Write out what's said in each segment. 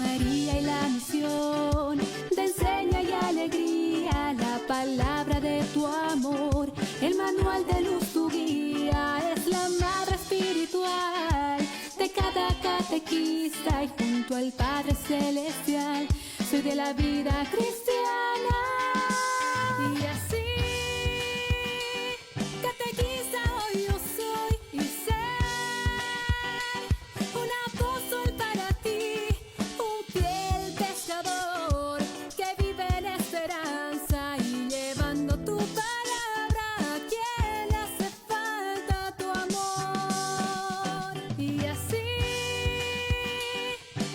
María y la misión de enseña y alegría, la palabra de tu amor, el manual de luz, tu guía, es la madre espiritual de cada catequista y junto al Padre Celestial, soy de la vida cristiana. Y así, catequista hoy yo soy y ser un apóstol para ti, un fiel pescador que vive en esperanza y llevando tu palabra a quien le hace falta tu amor. Y así,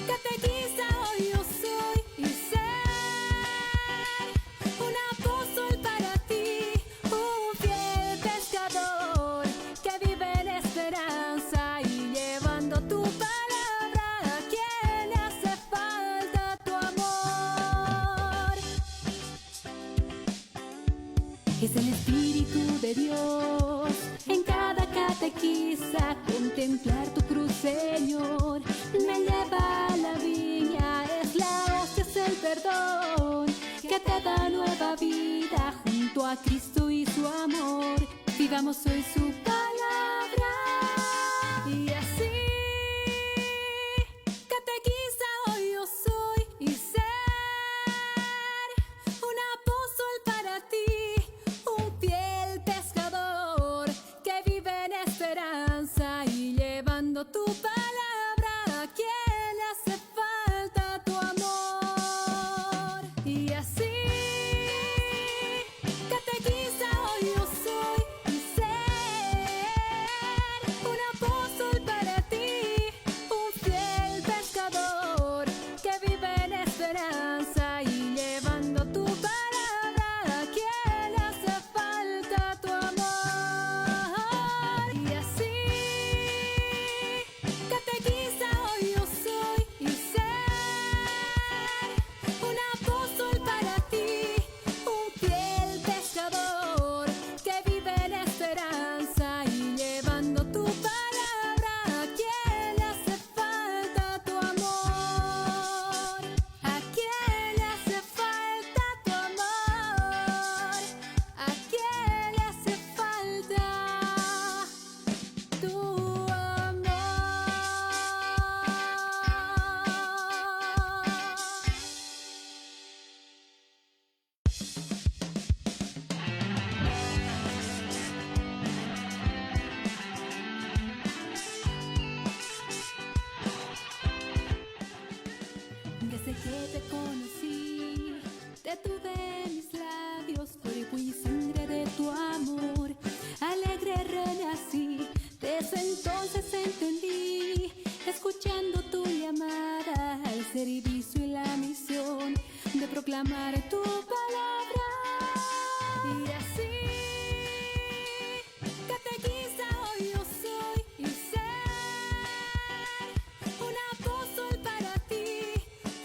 catequista hoy yo soy y ser un apóstol para ti, un fiel pescador que vive en esperanza y llevando tu palabra a quien le hace falta tu amor. Es el Espíritu de Dios en cada catequista, contemplar tu cruz, Señor, me lleva a la viña, es la hostia, es el perdón que te da nueva vida junto a Cristo y su amor. Vivamos hoy su palabra. Y así, catequista hoy yo soy y ser un apóstol para ti, un fiel pescador que vive en esperanza y llevando tu palabra a quien le hace falta tu amor. Y así, catequista hoy yo soy y ser un apóstol para ti, un fiel pescador que vive en esperanza y llevando tu palabra a quien le hace falta tu amor. Y así, catequista hoy yo soy y ser un apóstol para ti, un fiel pescador que vive en esperanza y llevando tu palabra a quien le hace falta tu amor, a quien le hace falta tu amor, a quien le hace falta tu amor. Desde que te conocí, te tuve en mis labios, cuerpo y sangre de tu amor, alegre renací, desde entonces entendí, escuchando tu llamada al servicio y la misión de proclamar tu palabra. Y así, catequista hoy yo soy y ser un apóstol para ti,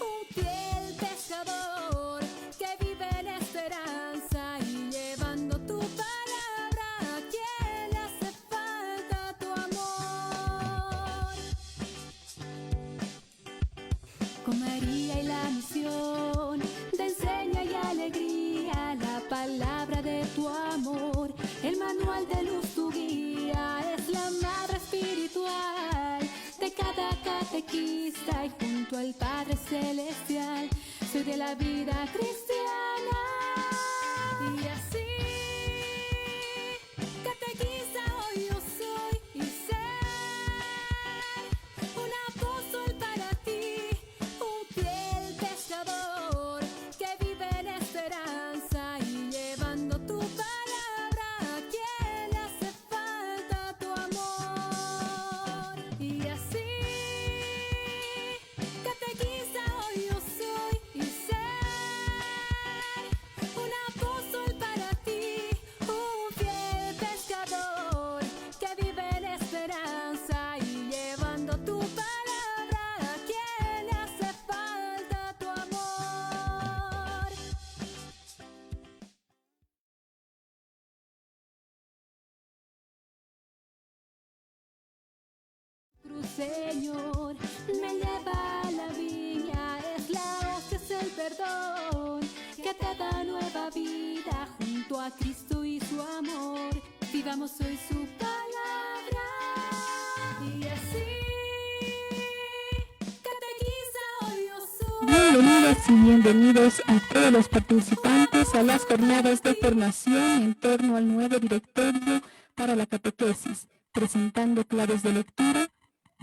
un fiel pescador que vive en esperanza y llevando tu palabra a quien le hace falta tu amor. Con María y la misión de enseña y alegría, la palabra de tu amor, el manual de luz, tu guía, es la madre espiritual de cada catequista y junto al Padre Celestial, soy de la vida cristiana. Y así, catequista hoy yo soy y ser un apóstol para ti, un fiel pescador que vive en esperanza y llevando tu palabra a quien le hace falta tu amor. Y así, catequista hoy yo soy y ser un apóstol para ti, un fiel pescador que vive en esperanza y llevando tu palabra a quien le hace falta tu amor. Cruz, Señor, me lleva a la viña, perdón que te da nueva vida junto a Cristo y su amor. Vivamos hoy su palabra y así catequiza hoy yo soy. Bienvenidas y bienvenidos a todos los participantes a las jornadas de formación en torno al nuevo directorio para la catequesis, presentando claves de lectura.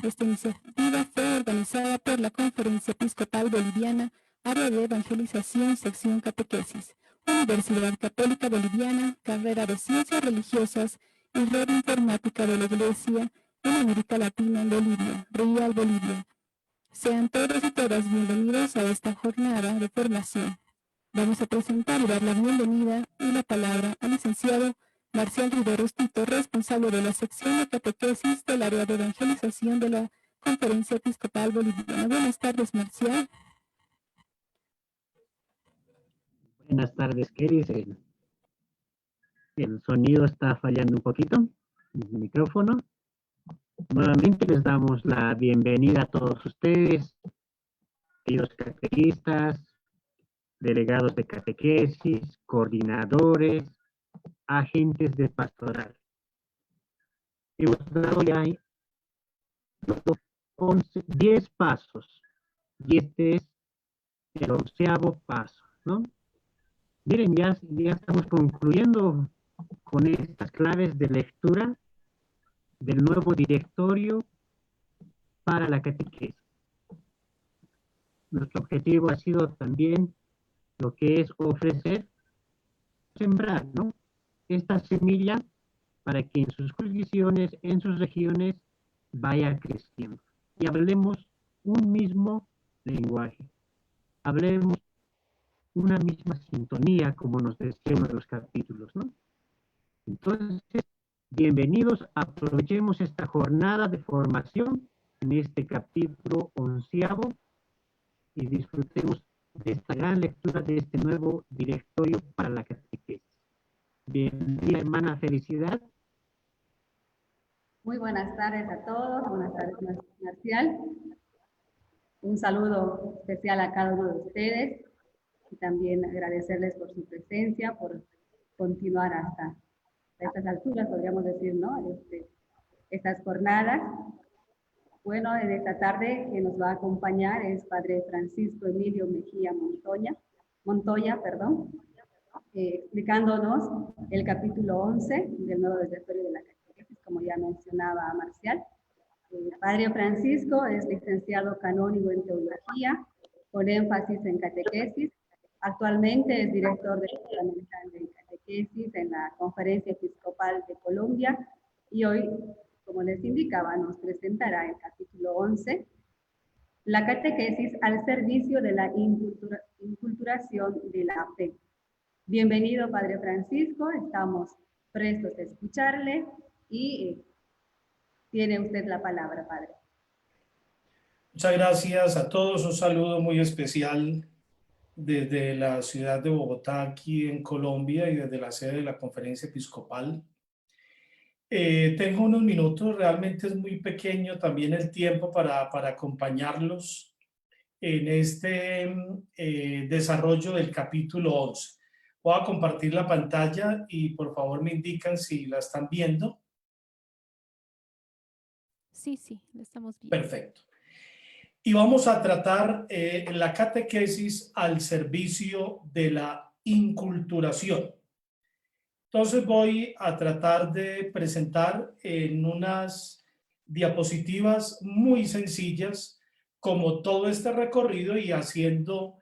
Esta iniciativa fue organizada por la Conferencia Episcopal Boliviana, Área de Evangelización, Sección Catequesis, Universidad Católica Boliviana, Carrera de Ciencias Religiosas y Red Informática de la Iglesia en América Latina en Bolivia, Real Bolivia. Sean todos y todas bienvenidos a esta jornada de formación. Vamos a presentar y dar la bienvenida y la palabra al licenciado Marcial Riveros Tito, responsable de la sección de catequesis del área de evangelización de la Conferencia Episcopal Boliviana. Buenas tardes, Marcial. Buenas tardes, Keris. El sonido está fallando un poquito, el micrófono. Nuevamente les damos la bienvenida a todos ustedes, queridos catequistas, delegados de catequesis, coordinadores, agentes de pastoral. Hemos dado ya 10 pasos y este es el 11º paso, ¿no? Miren, ya estamos concluyendo con estas claves de lectura del nuevo directorio para la catequesis. Nuestro objetivo ha sido también lo que es ofrecer, sembrar, ¿no?, esta semilla para que en sus jurisdicciones, en sus regiones, vaya creciendo. Y hablemos un mismo lenguaje. Hablemos una misma sintonía, como nos decía uno de los capítulos, ¿no? Entonces, bienvenidos, aprovechemos esta jornada de formación en este capítulo 11º y disfrutemos de esta gran lectura de este nuevo directorio para la catequesis. Bienvenida, hermana Felicidad. Muy buenas tardes a todos, buenas tardes, Marcial. Un saludo especial a cada uno de ustedes y también agradecerles por su presencia, por continuar hasta estas alturas, podríamos decir, ¿no? Estas jornadas. Bueno, en esta tarde que nos va a acompañar es Padre Francisco Emilio Mejía Montoya, explicándonos el capítulo 11 del nuevo directorio de la catequesis, como ya mencionaba Marcial. Padre Francisco es licenciado canónigo en teología, con énfasis en catequesis. Actualmente es director departamental de catequesis en la Conferencia Episcopal de Colombia y hoy, como les indicaba, nos presentará el capítulo 11, la catequesis al servicio de la inculturación de la fe. Bienvenido, Padre Francisco, estamos prestos a escucharle y tiene usted la palabra, Padre. Muchas gracias a todos, un saludo muy especial desde la ciudad de Bogotá, aquí en Colombia, y desde la sede de la Conferencia Episcopal. Tengo unos minutos, realmente es muy pequeño también el tiempo para acompañarlos en este desarrollo del capítulo 11. Voy a compartir la pantalla y por favor me indican si la están viendo. Sí, lo estamos viendo. Perfecto. Y vamos a tratar la catequesis al servicio de la inculturación. Entonces voy a tratar de presentar en unas diapositivas muy sencillas como todo este recorrido y haciendo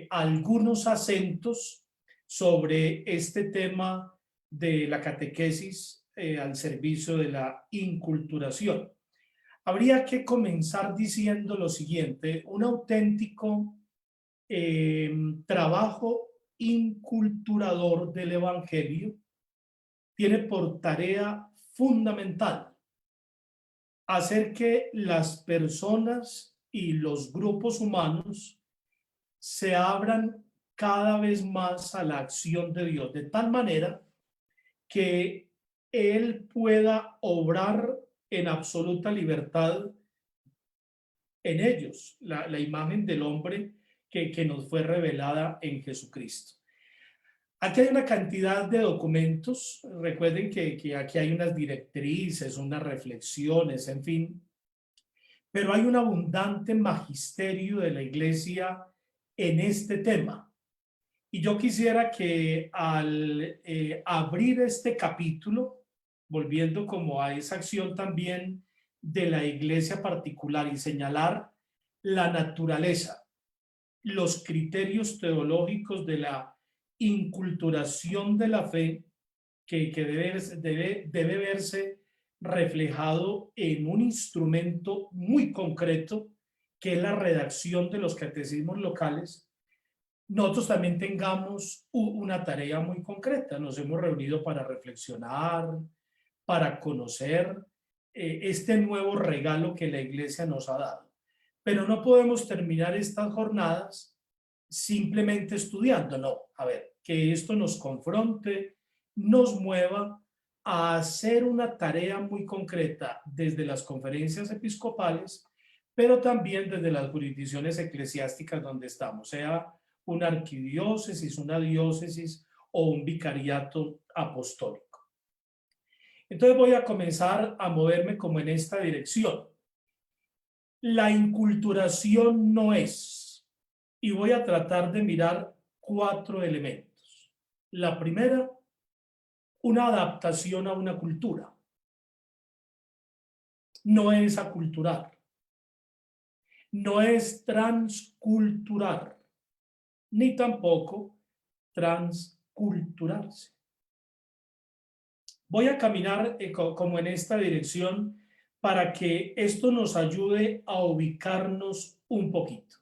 algunos acentos sobre este tema de la catequesis al servicio de la inculturación. Habría que comenzar diciendo lo siguiente: un auténtico trabajo inculturador del Evangelio tiene por tarea fundamental hacer que las personas y los grupos humanos se abran cada vez más a la acción de Dios, de tal manera que Él pueda obrar en absoluta libertad en ellos. La imagen del hombre que nos fue revelada en Jesucristo. Aquí hay una cantidad de documentos. Recuerden que aquí hay unas directrices, unas reflexiones, en fin. Pero hay un abundante magisterio de la Iglesia en este tema. Y yo quisiera que al abrir este capítulo, volviendo como a esa acción también de la Iglesia particular y señalar la naturaleza, los criterios teológicos de la inculturación de la fe que debe verse reflejado en un instrumento muy concreto que es la redacción de los catecismos locales, nosotros también tengamos una tarea muy concreta. Nos hemos reunido para reflexionar, para conocer este nuevo regalo que la Iglesia nos ha dado. Pero no podemos terminar estas jornadas simplemente estudiando, no. A ver, que esto nos confronte, nos mueva a hacer una tarea muy concreta desde las conferencias episcopales, pero también desde las jurisdicciones eclesiásticas donde estamos, sea una arquidiócesis, una diócesis o un vicariato apostólico. Entonces voy a comenzar a moverme como en esta dirección. La inculturación no es, y voy a tratar de mirar 4 elementos. La primera, una adaptación a una cultura. No es aculturar, no es transculturar, ni tampoco transculturarse. Voy a caminar como en esta dirección para que esto nos ayude a ubicarnos un poquito.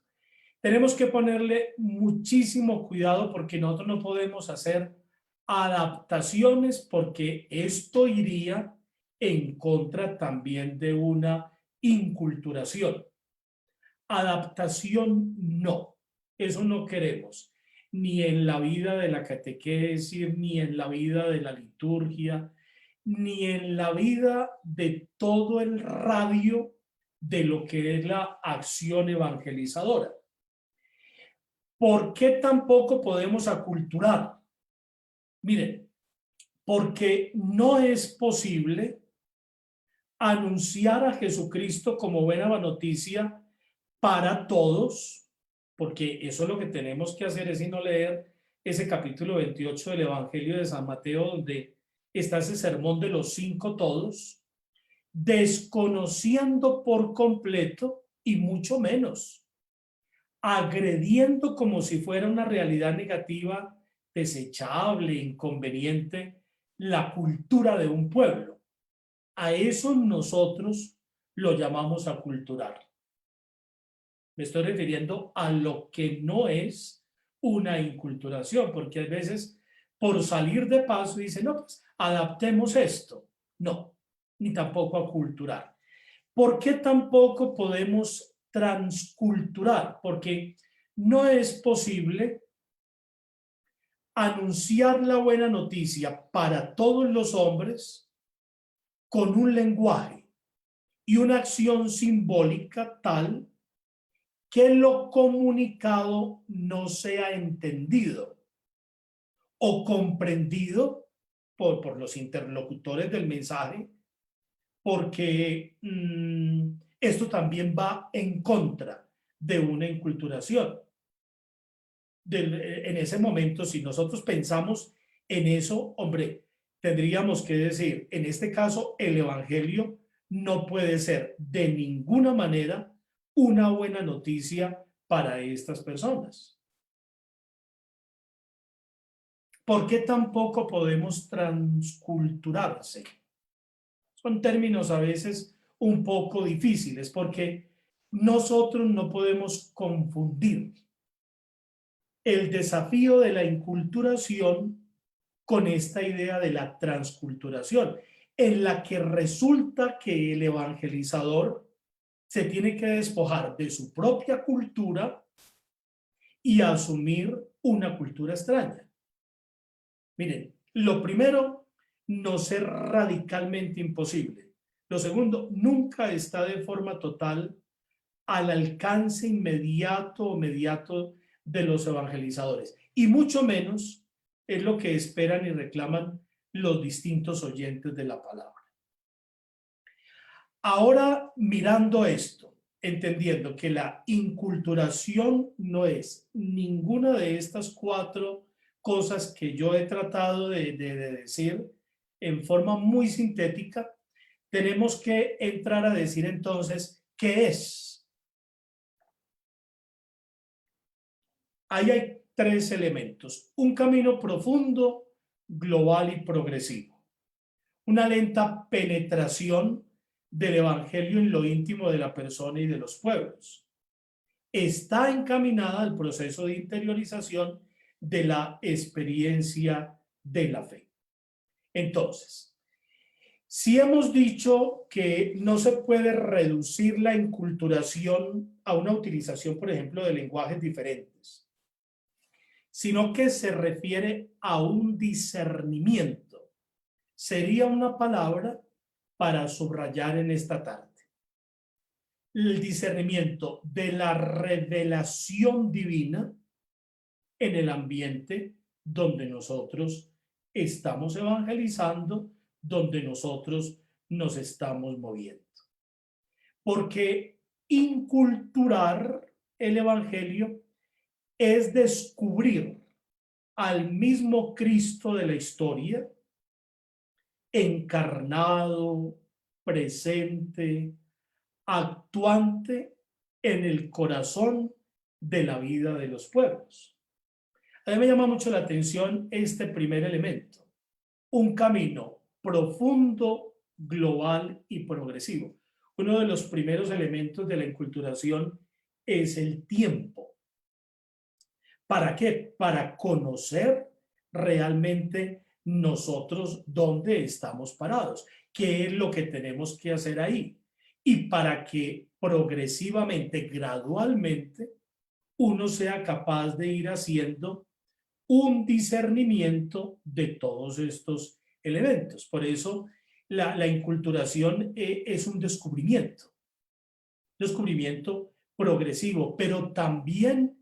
Tenemos que ponerle muchísimo cuidado porque nosotros no podemos hacer adaptaciones porque esto iría en contra también de una inculturación. Adaptación no, eso no queremos, ni en la vida de la catequesis, ni en la vida de la liturgia, ni en la vida de todo el radio de lo que es la acción evangelizadora. ¿Por qué tampoco podemos aculturar? Miren, porque no es posible anunciar a Jesucristo como buena noticia para todos, porque eso es lo que tenemos que hacer, es no leer ese capítulo 28 del Evangelio de San Mateo, donde está ese sermón de los 5 todos, desconociendo por completo y mucho menos agrediendo como si fuera una realidad negativa, desechable, inconveniente, la cultura de un pueblo. A eso nosotros lo llamamos aculturar. Me estoy refiriendo a lo que no es una inculturación, porque a veces por salir de paso dicen, no, pues adaptemos esto. No, ni tampoco aculturar. ¿Por qué tampoco podemos transculturar? Porque no es posible anunciar la buena noticia para todos los hombres con un lenguaje y una acción simbólica tal que lo comunicado no sea entendido o comprendido por los interlocutores del mensaje, porque esto también va en contra de una inculturación. En ese momento, si nosotros pensamos en eso, hombre, tendríamos que decir, en este caso, el evangelio no puede ser de ninguna manera una buena noticia para estas personas. ¿Por qué tampoco podemos transculturarse? Son términos a veces un poco difíciles porque nosotros no podemos confundir el desafío de la inculturación con esta idea de la transculturación, en la que resulta que el evangelizador se tiene que despojar de su propia cultura y asumir una cultura extraña. Miren, lo primero, no ser radicalmente imposible. Lo segundo, nunca está de forma total al alcance inmediato de los evangelizadores, y mucho menos es lo que esperan y reclaman los distintos oyentes de la palabra. Ahora, mirando esto, entendiendo que la inculturación no es ninguna de estas cuatro cosas que yo he tratado de decir en forma muy sintética, tenemos que entrar a decir entonces, ¿qué es? Ahí hay tres elementos: un camino profundo, global y progresivo, una lenta penetración del evangelio en lo íntimo de la persona y de los pueblos. Está encaminada al proceso de interiorización de la experiencia de la fe. Entonces, si hemos dicho que no se puede reducir la enculturación a una utilización, por ejemplo, de lenguajes diferentes, sino que se refiere a un discernimiento, sería una palabra para subrayar en esta tarde: el discernimiento de la revelación divina en el ambiente donde nosotros estamos evangelizando, donde nosotros nos estamos moviendo. Porque inculturar el evangelio es descubrir al mismo Cristo de la historia, encarnado, presente, actuante en el corazón de la vida de los pueblos. A mí me llama mucho la atención este primer elemento: un camino profundo, global y progresivo. Uno de los primeros elementos de la enculturación es el tiempo. ¿Para qué? Para conocer realmente nosotros dónde estamos parados, qué es lo que tenemos que hacer ahí, y para que progresivamente, gradualmente, uno sea capaz de ir haciendo un discernimiento de todos estos elementos. Por eso la inculturación es un descubrimiento progresivo, pero también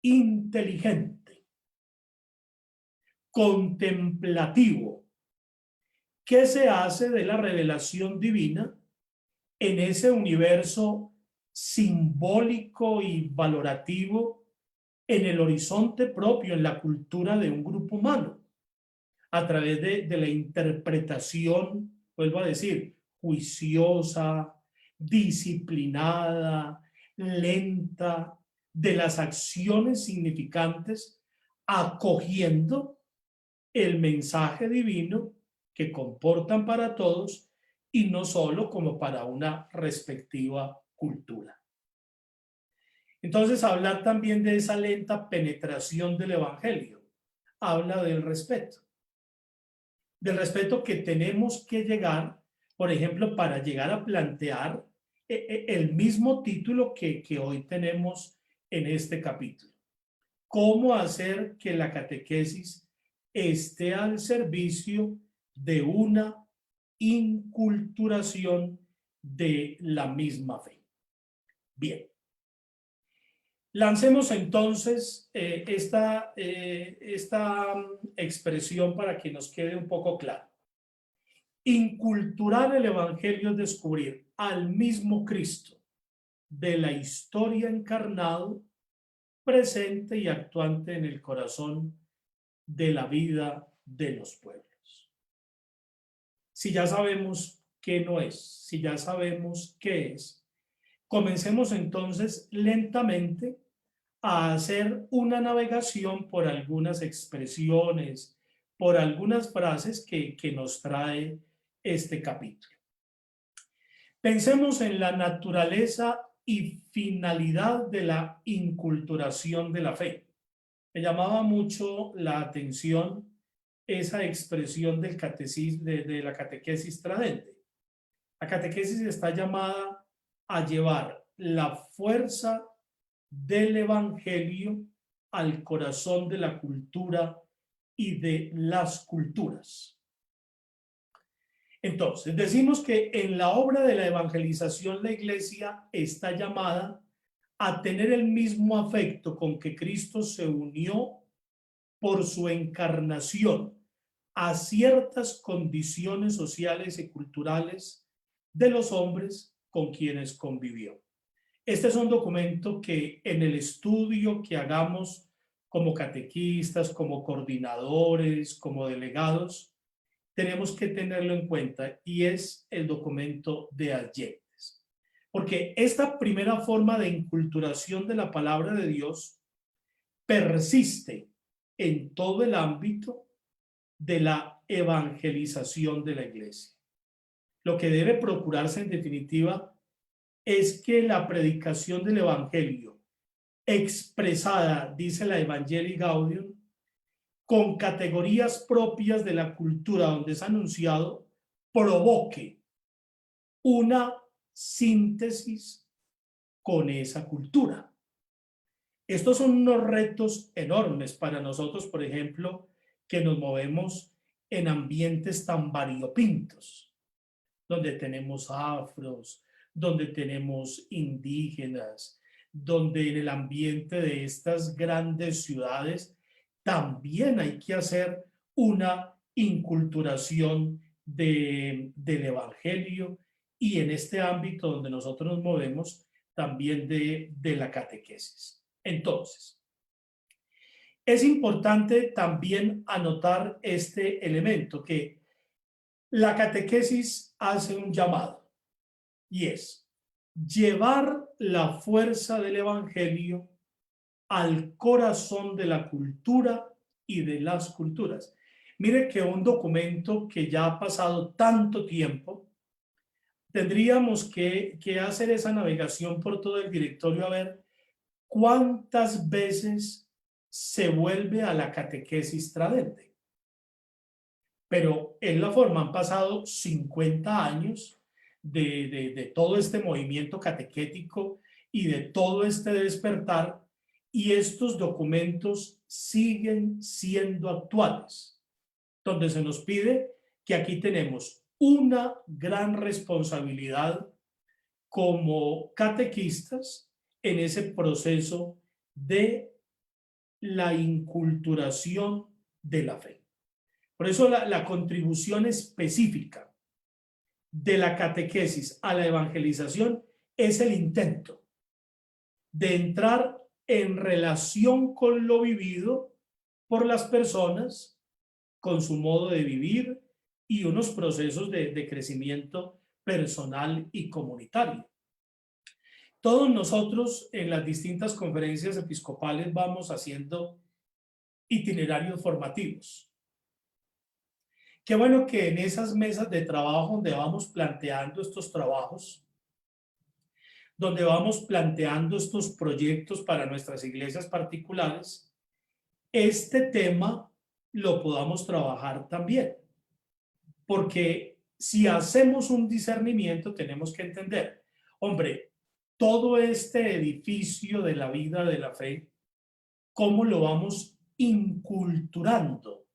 inteligente, contemplativo, que se hace de la revelación divina en ese universo simbólico y valorativo, en el horizonte propio, en la cultura de un grupo humano, a través de la interpretación, vuelvo a decir, juiciosa, disciplinada, lenta, de las acciones significantes, acogiendo el mensaje divino que comportan para todos y no solo como para una respectiva cultura. Entonces, hablar también de esa lenta penetración del evangelio habla del respeto que tenemos que llegar, por ejemplo, para llegar a plantear el mismo título que hoy tenemos en este capítulo: cómo hacer que la catequesis esté al servicio de una inculturación de la misma fe. Bien. Lancemos entonces esta expresión para que nos quede un poco claro. Inculturar el evangelio es descubrir al mismo Cristo de la historia encarnado, presente y actuante en el corazón de la vida de los pueblos. Si ya sabemos qué no es, si ya sabemos qué es, comencemos entonces lentamente a hacer una navegación por algunas expresiones, por algunas frases que nos trae este capítulo. Pensemos en la naturaleza y finalidad de la inculturación de la fe. Me llamaba mucho la atención esa expresión del catecismo, de la catequesis tradente. La catequesis está llamada a llevar la fuerza del evangelio al corazón de la cultura y de las culturas. Entonces, decimos que en la obra de la evangelización la Iglesia está llamada a tener el mismo afecto con que Cristo se unió por su encarnación a ciertas condiciones sociales y culturales de los hombres con quienes convivió. Este es un documento que en el estudio que hagamos como catequistas, como coordinadores, como delegados, tenemos que tenerlo en cuenta, y es el documento de Adyentes. Porque esta primera forma de inculturación de la palabra de Dios persiste en todo el ámbito de la evangelización de la iglesia. Lo que debe procurarse en definitiva es que la predicación del evangelio expresada, dice la Evangelii Gaudium, con categorías propias de la cultura donde es anunciado, provoque una síntesis con esa cultura. Estos son unos retos enormes para nosotros, por ejemplo, que nos movemos en ambientes tan variopintos, donde tenemos afros, donde tenemos indígenas, donde en el ambiente de estas grandes ciudades también hay que hacer una inculturación del evangelio, y en este ámbito donde nosotros nos movemos también de la catequesis. Entonces, es importante también anotar este elemento, que la catequesis hace un llamado, y es llevar la fuerza del evangelio al corazón de la cultura y de las culturas. Mire que un documento que ya ha pasado tanto tiempo, tendríamos que hacer esa navegación por todo el directorio a ver cuántas veces se vuelve a la catequesis tradente. Pero en la forma han pasado 50 años de todo este movimiento catequético y de todo este despertar, y estos documentos siguen siendo actuales, donde se nos pide que aquí tenemos una gran responsabilidad como catequistas en ese proceso de la inculturación de la fe. Por eso la contribución específica de la catequesis a la evangelización es el intento de entrar en relación con lo vivido por las personas, con su modo de vivir y unos procesos de crecimiento personal y comunitario. Todos nosotros en las distintas conferencias episcopales vamos haciendo itinerarios formativos. Qué bueno que en esas mesas de trabajo donde vamos planteando estos trabajos, donde vamos planteando estos proyectos para nuestras iglesias particulares, este tema lo podamos trabajar también. Porque si hacemos un discernimiento, tenemos que entender, hombre, todo este edificio de la vida de la fe, ¿cómo lo vamos inculturando?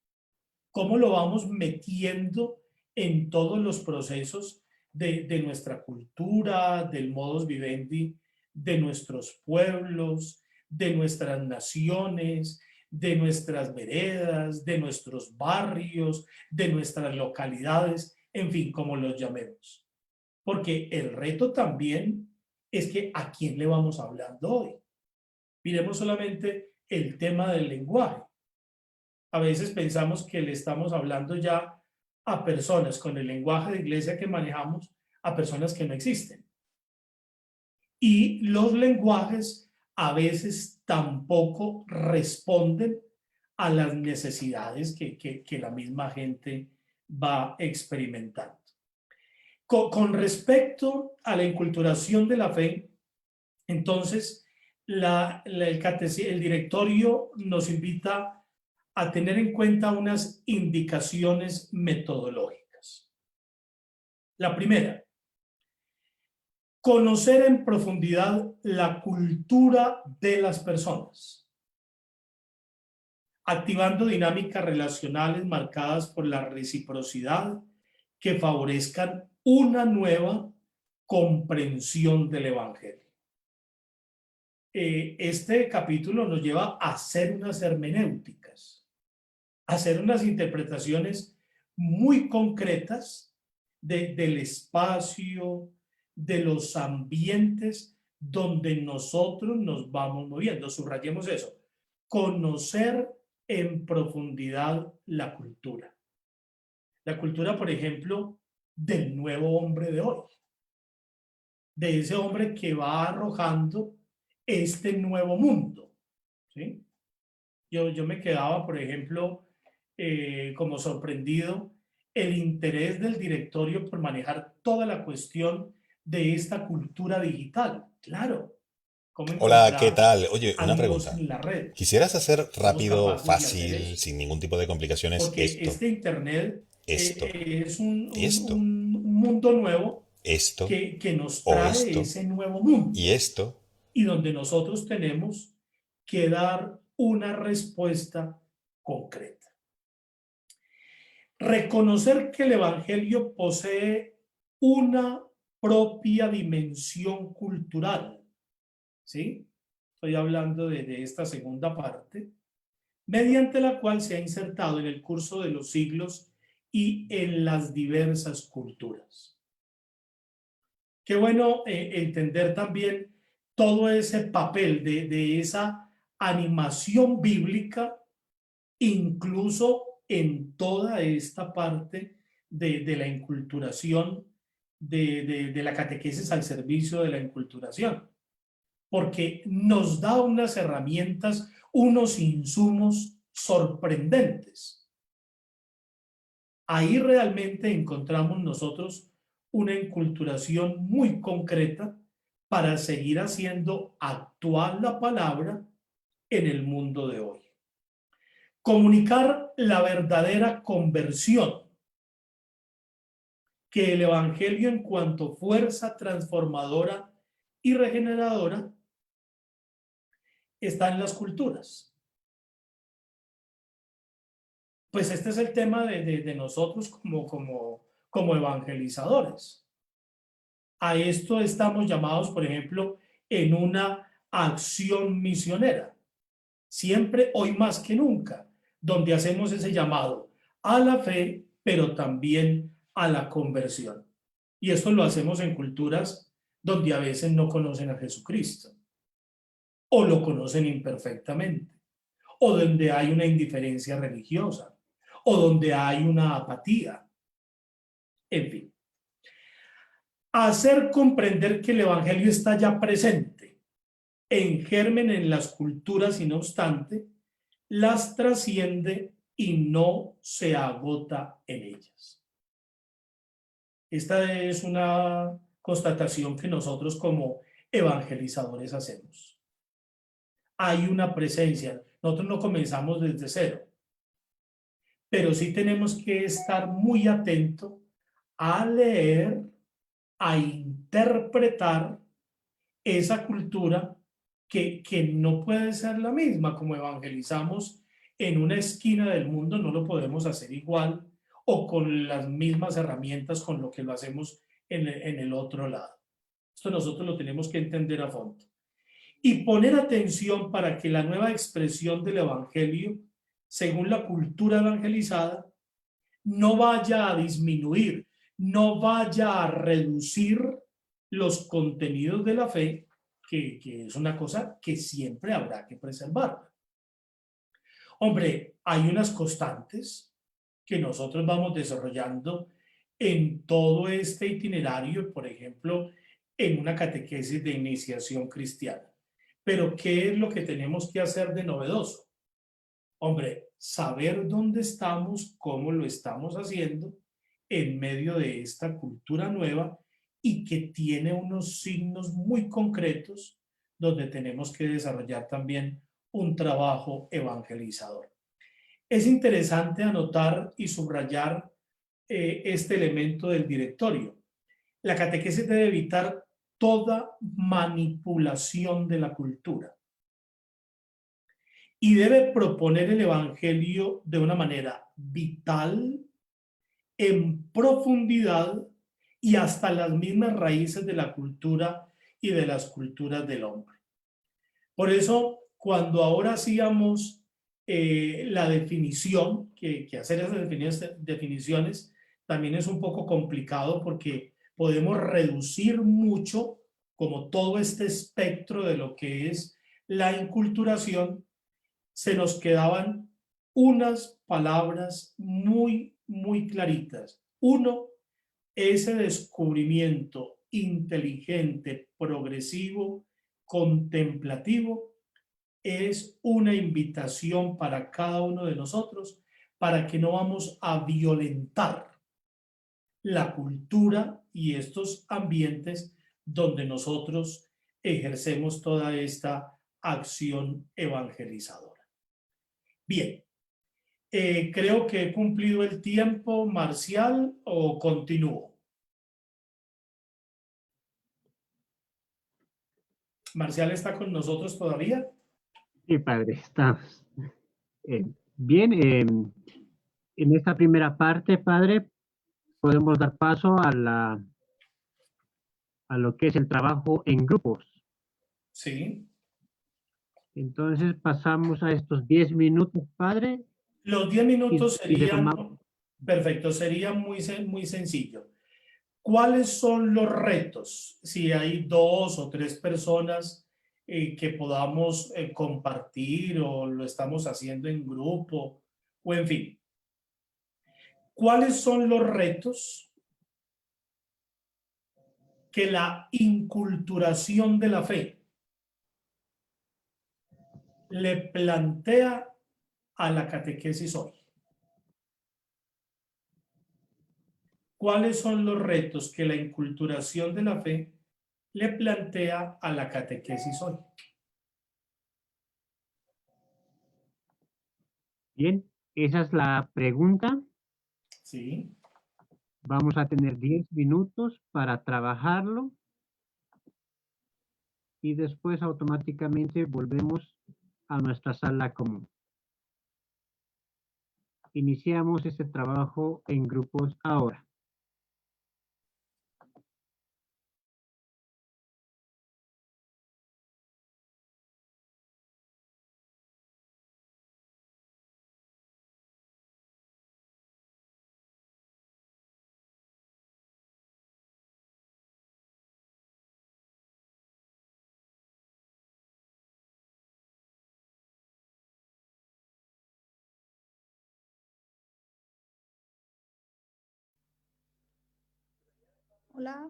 ¿Cómo lo vamos metiendo en todos los procesos de nuestra cultura, del modus vivendi, de nuestros pueblos, de nuestras naciones, de nuestras veredas, de nuestros barrios, de nuestras localidades, en fin, como los llamemos? Porque el reto también es que ¿a quién le vamos hablando hoy? Miremos solamente el tema del lenguaje. A veces pensamos que le estamos hablando ya a personas con el lenguaje de iglesia que manejamos, a personas que no existen. Y los lenguajes a veces tampoco responden a las necesidades que la misma gente va experimentando. Con respecto a la inculturación de la fe, entonces el directorio nos invita a tener en cuenta unas indicaciones metodológicas. La primera, conocer en profundidad la cultura de las personas, activando dinámicas relacionales marcadas por la reciprocidad que favorezcan una nueva comprensión del evangelio. este capítulo nos lleva a hacer unas hermenéuticas, a hacer unas interpretaciones muy concretas del espacio, de los ambientes donde nosotros nos vamos moviendo. Subrayemos eso. Conocer en profundidad la cultura. La cultura, por ejemplo, del nuevo hombre de hoy. De ese hombre que va arrojando este nuevo mundo. ¿Sí? Yo me quedaba, por ejemplo, como sorprendido el interés del directorio por manejar toda la cuestión de esta cultura digital. Claro, cómo Hola, ¿qué encontrar tal? Oye, una amigos pregunta. en la red. ¿Quisieras hacer Somos rápido, capaces de hacer fácil, eso. sin ningún tipo de complicaciones Porque este Internet esto, es un, esto, un mundo nuevo esto que nos o trae esto ese nuevo mundo y esto? y donde nosotros tenemos que dar una respuesta concreta? Reconocer que el Evangelio posee una propia dimensión cultural, ¿sí? Estoy hablando de esta segunda parte, mediante la cual se ha insertado en el curso de los siglos y en las diversas culturas. Qué bueno entender también todo ese papel de esa animación bíblica, incluso en toda esta parte de la inculturación, de la catequesis al servicio de la inculturación, porque nos da unas herramientas, unos insumos sorprendentes. Ahí realmente encontramos nosotros una inculturación muy concreta para seguir haciendo actual la palabra en el mundo de hoy. Comunicar la verdadera conversión, que el Evangelio en cuanto fuerza transformadora y regeneradora está en las culturas. Pues este es el tema de nosotros como evangelizadores. A esto estamos llamados, por ejemplo, en una acción misionera. Siempre, hoy más que nunca, donde hacemos ese llamado a la fe, pero también a la conversión. Y esto lo hacemos en culturas donde a veces no conocen a Jesucristo, o lo conocen imperfectamente, o donde hay una indiferencia religiosa, o donde hay una apatía. En fin, hacer comprender que el Evangelio está ya presente, en germen en las culturas y no obstante, las trasciende y no se agota en ellas. Esta es una constatación que nosotros como evangelizadores hacemos. Hay una presencia. Nosotros no comenzamos desde cero, pero sí tenemos que estar muy atentos a leer, a interpretar esa cultura que no puede ser la misma. Como evangelizamos en una esquina del mundo, no lo podemos hacer igual o con las mismas herramientas con lo que lo hacemos en el otro lado. Esto nosotros lo tenemos que entender a fondo. Y poner atención para que la nueva expresión del Evangelio, según la cultura evangelizada, no vaya a disminuir, no vaya a reducir los contenidos de la fe, que es una cosa que siempre habrá que preservar. Hombre, hay unas constantes que nosotros vamos desarrollando en todo este itinerario, por ejemplo, en una catequesis de iniciación cristiana. Pero, ¿qué es lo que tenemos que hacer de novedoso? Hombre, saber dónde estamos, cómo lo estamos haciendo en medio de esta cultura nueva y que tiene unos signos muy concretos donde tenemos que desarrollar también un trabajo evangelizador. Es interesante anotar y subrayar este elemento del directorio. La catequesis debe evitar toda manipulación de la cultura y debe proponer el Evangelio de una manera vital, en profundidad y hasta las mismas raíces de la cultura y de las culturas del hombre. Por eso, cuando ahora hacíamos la definición, que hacer esas definiciones también es un poco complicado porque podemos reducir mucho como todo este espectro de lo que es la inculturación. Se nos quedaban unas palabras muy claritas. Uno, ese descubrimiento inteligente, progresivo, contemplativo, es una invitación para cada uno de nosotros para que no vamos a violentar la cultura y estos ambientes donde nosotros ejercemos toda esta acción evangelizadora. Bien, creo que he cumplido el tiempo, Marcial, o continúo. ¿Marcial está con nosotros todavía? Sí, padre, estamos. Bien, en esta primera parte, padre, podemos dar paso a lo que es el trabajo en grupos. Sí. Entonces pasamos a estos 10 minutos, padre. Los 10 minutos y serían, perfecto, sería muy sencillo. ¿Cuáles son los retos? Si hay 2 o 3 personas que podamos compartir o lo estamos haciendo en grupo o en fin. ¿Cuáles son los retos que la inculturación de la fe le plantea a la catequesis hoy? ¿Cuáles son los retos que la inculturación de la fe le plantea a la catequesis hoy? Bien, esa es la pregunta. Sí. Vamos a tener 10 minutos para trabajarlo y después automáticamente volvemos a nuestra sala común. Iniciamos este trabajo en grupos ahora. Hola.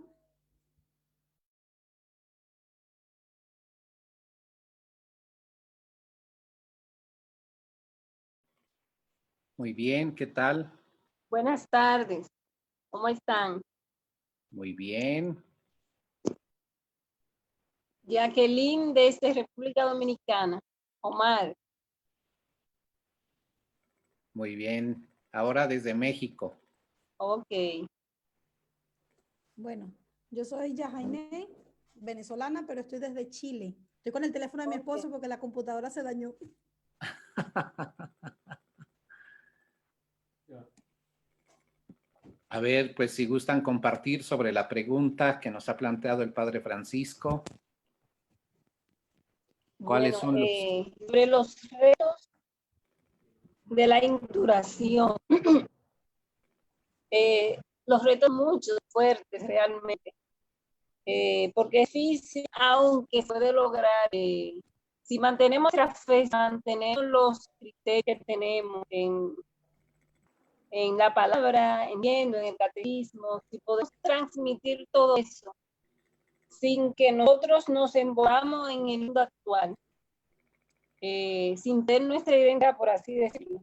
Muy bien, ¿qué tal? Buenas tardes, ¿cómo están? Muy bien. Jacqueline desde República Dominicana. Omar. Muy bien. Ahora desde México. Ok. Bueno, yo soy Yajaine, venezolana, pero estoy desde Chile. Estoy con el teléfono de mi esposo porque la computadora se dañó. A ver, pues si gustan compartir sobre la pregunta que nos ha planteado el Padre Francisco. ¿Cuáles son los...? Sobre los retos de la inculturación. Los retos muchos, fuertes realmente. Porque es difícil, aunque puede lograr, si mantenemos nuestra fe, mantenemos los criterios que tenemos en la palabra, en el catecismo, si podemos transmitir todo eso sin que nosotros nos envolvamos en el mundo actual, sin tener nuestra identidad, por así decirlo.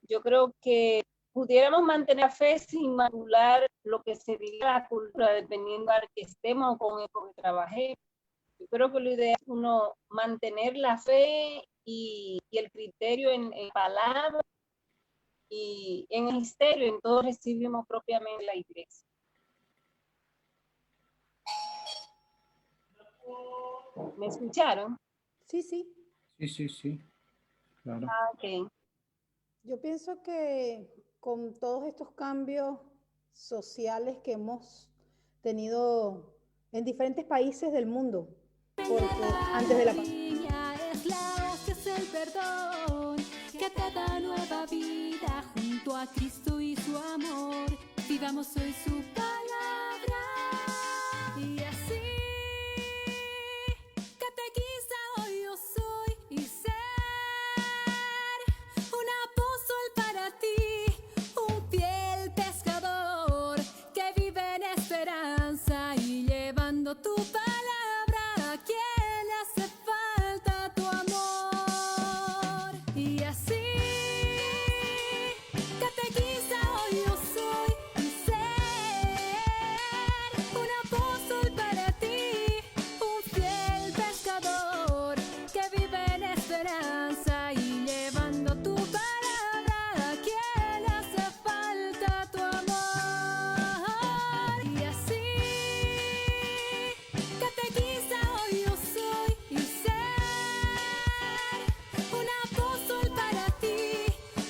Yo creo que pudiéramos mantener la fe sin manipular lo que se diga la cultura, dependiendo de que estemos o con el que trabajemos. Yo creo que lo ideal es uno mantener la fe y el criterio en palabra y en el ministerio, en todo recibimos propiamente la iglesia. ¿Me escucharon? Sí, sí. Sí. Claro. Ah, ok. Yo pienso que con todos estos cambios sociales que hemos tenido en diferentes países del mundo, porque antes de la pandemia a Cristo y su amor. Vivamos hoy su palabra. Y así, catequista hoy yo soy y ser un apóstol para ti, un fiel pescador que vive en esperanza y llevando tu palabra a quien le hace falta tu amor. Y así, catequista hoy yo soy y ser un apóstol para ti, un fiel pescador que vive en esperanza y llevando tu palabra a quien le hace falta tu amor. Y así, catequista hoy yo soy y ser un apóstol para ti,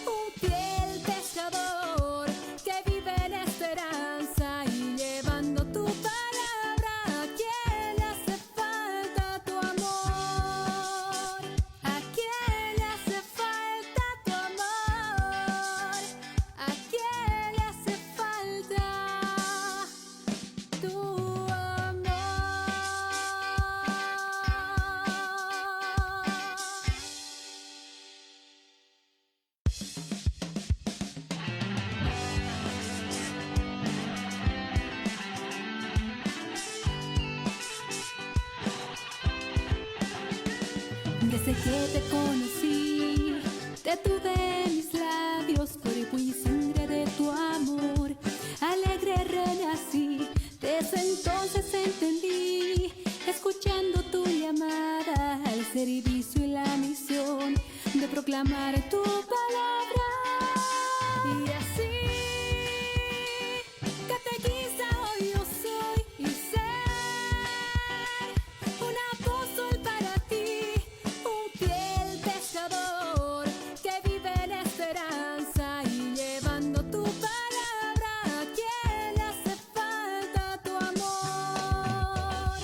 un fiel pescador que vive en esperanza y llevando tu palabra a quien le hace falta tu amor, a quien le hace falta tu amor, a quien le hace falta tu amor. Desde que te conocí, te tuve en mis labios, cuerpo y sangre de tu amor. Alegre renací, desde entonces entendí, escuchando tu llamada al servicio y la misión de proclamar tu palabra. Y así, catequista hoy yo soy y ser un apóstol para ti, un fiel pescador que vive en esperanza y llevando tu palabra a quien le hace falta tu amor.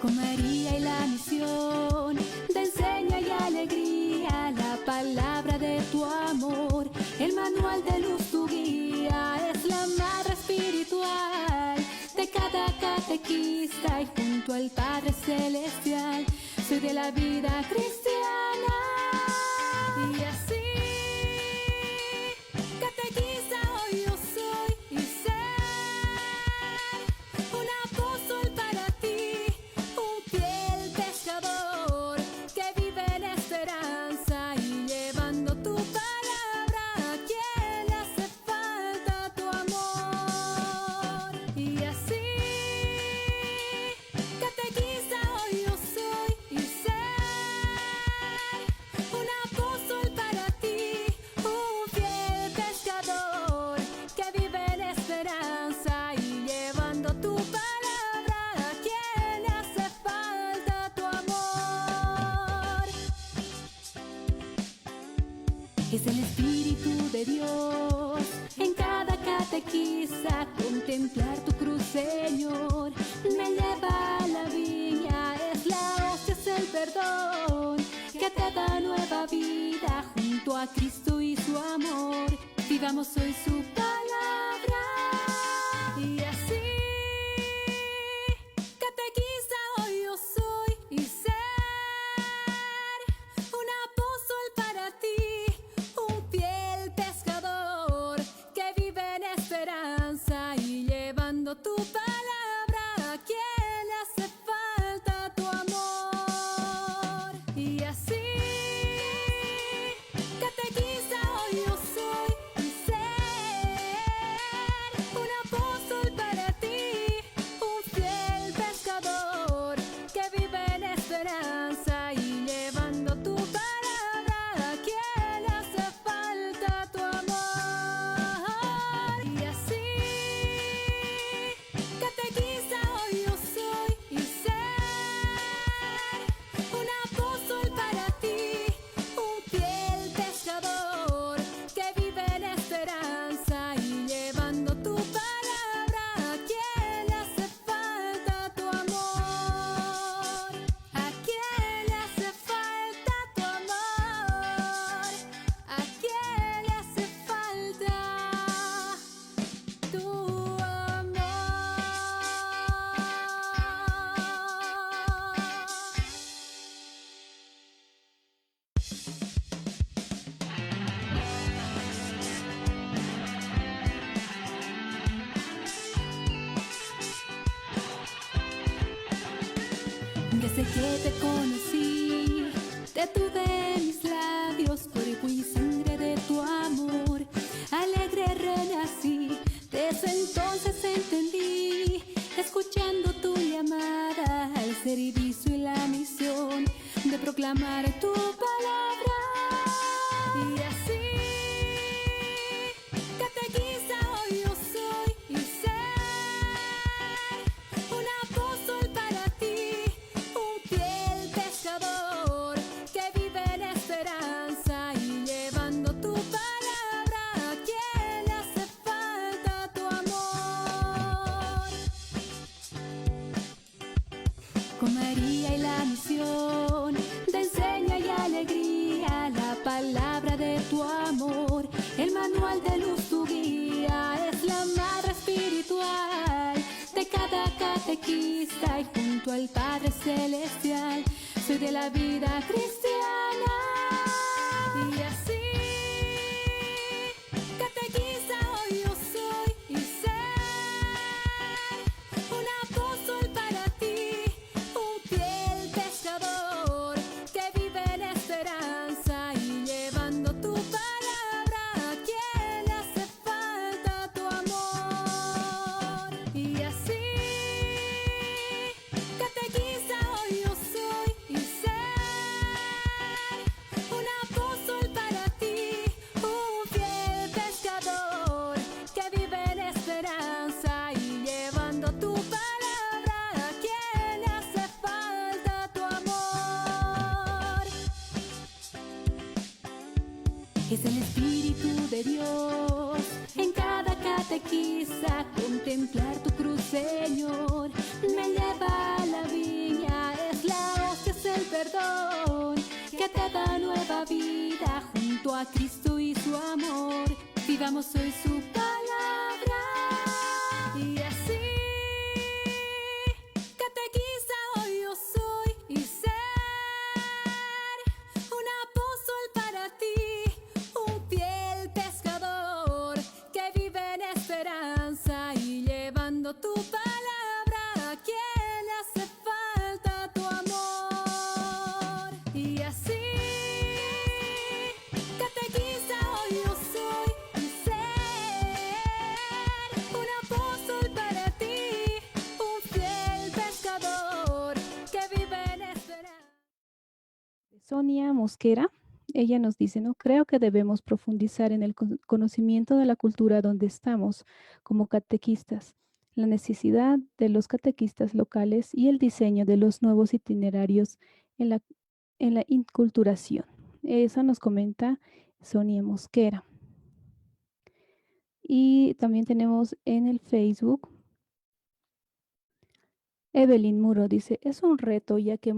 Con María y la misión de enseña y alegría, la palabra de tu amor, el manual de luz tu guía, es la madre espiritual de cada catequista y junto al Padre Celestial soy de la vida cristiana. Y así, catequista hoy yo soy y ser un apóstol para ti, un fiel pescador que vive en esperanza y llevando tu palabra a quien le hace falta tu amor. Y así, catequista hoy yo soy y ser un apóstol para ti, un fiel pescador que vive en esperanza y llevando tu palabra a quien le hace falta tu amor. Es el Espíritu de Dios en cada catequista, contemplar tu cruz, Señor, me lleva a la viña, es la hostia, es el perdón que te da nueva vida junto a Cristo y su amor. Vivamos hoy su palabra. Y así, catequista hoy yo soy y ser un apóstol para ti, un fiel pescador que vive en esperanza y llevando tu palabra a quien le hace falta tu amor. Y así, catequista hoy yo soy y ser un apóstol para ti, un fiel pescador que vive en esperanza y llevando tu palabra a quien le hace falta tu amor. Y así, tu amor. Desde que te conocí, te tuve en mis labios, cuerpo y sangre de tu amor. Alegre renací, desde entonces entendí, escuchando tu llamada al servicio y la misión de proclamar tu palabra. Y así, catequista hoy yo soy y ser un apóstol para ti, un fiel pescador que vive en esperanza y llevando tu palabra a quien le hace falta tu amor. Con María y la misión de enseña y alegría, la palabra de tu amor, el manual de luz tu guía, es la madre espiritual de cada catequista y junto al Padre Celestial soy de la vida cristiana. Y así, catequista hoy yo soy y ser un apóstol para ti, un fiel pescador que vive en esperanza y llevando tu palabra a quien le hace falta tu amor. Y así, catequista hoy yo soy y ser un apóstol para ti, un fiel pescador que vive en esperanza y llevando tu palabra a quien le hace falta tu amor. Es el Espíritu de Dios en cada catequista, contemplar tu cruz, Señor, me lleva a la viña, es la hostia, es el perdón que te da nueva vida junto a Cristo y su amor. Vivamos hoy su palabra. Y así, catequista hoy yo soy y ser un apóstol para ti, un fiel pescador que vive en esperanza y llevando tu palabra a quien le hace falta tu amor. Y así, catequista hoy yo soy y ser un apóstol para ti, un fiel pescador que vive en esperanza. Sonia Mosquera, ella nos dice, no creo que debemos profundizar en el conocimiento de la cultura donde estamos como catequistas, la necesidad de los catequistas locales y el diseño de los nuevos itinerarios en la inculturación. Eso nos comenta Sonia Mosquera. Y también tenemos en el Facebook, Evelyn Muro dice, es un reto ya que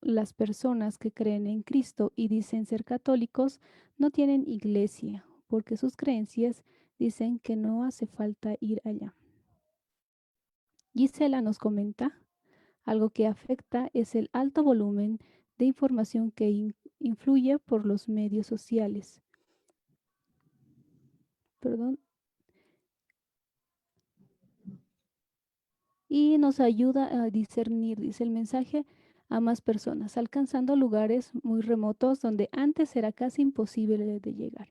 las personas que creen en Cristo y dicen ser católicos no tienen iglesia porque sus creencias dicen que no hace falta ir allá. Gisela nos comenta, algo que afecta es el alto volumen de información que influye por los medios sociales. Perdón. Y nos ayuda a discernir, dice el mensaje, a más personas, alcanzando lugares muy remotos donde antes era casi imposible de llegar.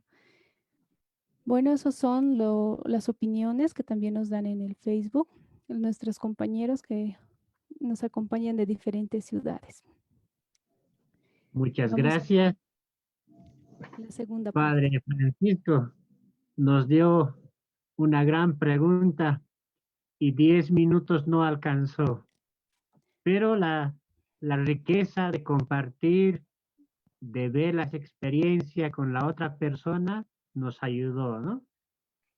Bueno, esas son las opiniones que también nos dan en el Facebook, nuestros compañeros que nos acompañan de diferentes ciudades. Muchas Vamos gracias. La segunda Padre Francisco nos dio una gran pregunta y 10 minutos no alcanzó. Pero la riqueza de compartir, de ver las experiencias con la otra persona, nos ayudó, ¿no?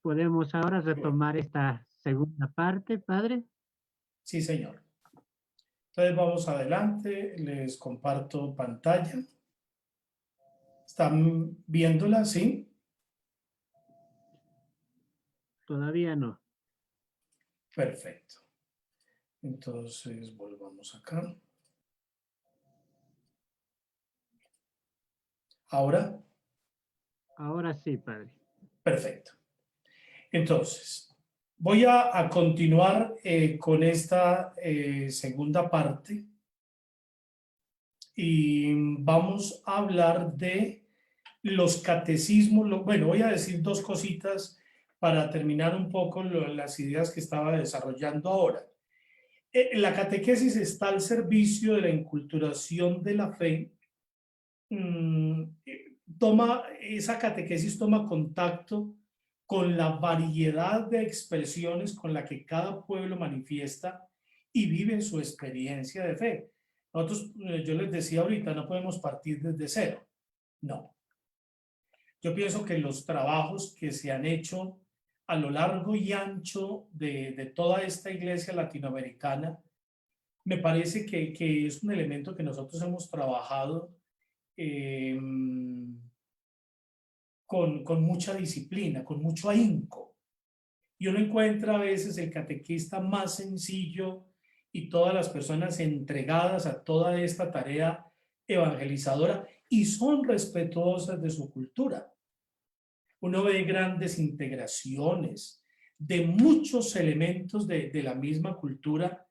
¿Podemos ahora retomar esta segunda parte, Padre? Sí, señor. Entonces vamos adelante, les comparto pantalla. ¿Están viéndola? ¿Sí? Todavía no. Perfecto. Entonces, volvamos acá. ¿Ahora? Ahora sí, padre. Perfecto. Entonces, voy a continuar con esta segunda parte y vamos a hablar de los catecismos. Bueno, voy a decir dos cositas para terminar un poco las ideas que estaba desarrollando ahora. La catequesis está al servicio de la inculturación de la fe. Esa catequesis toma contacto con la variedad de expresiones con la que cada pueblo manifiesta y vive su experiencia de fe. Nosotros, yo les decía ahorita, no podemos partir desde cero. No. Yo pienso que los trabajos que se han hecho a lo largo y ancho de toda esta iglesia latinoamericana, me parece que es un elemento que nosotros hemos trabajado con mucha disciplina, con mucho ahínco. Y uno encuentra a veces el catequista más sencillo y todas las personas entregadas a toda esta tarea evangelizadora y son respetuosas de su cultura. Uno ve grandes integraciones de muchos elementos de la misma cultura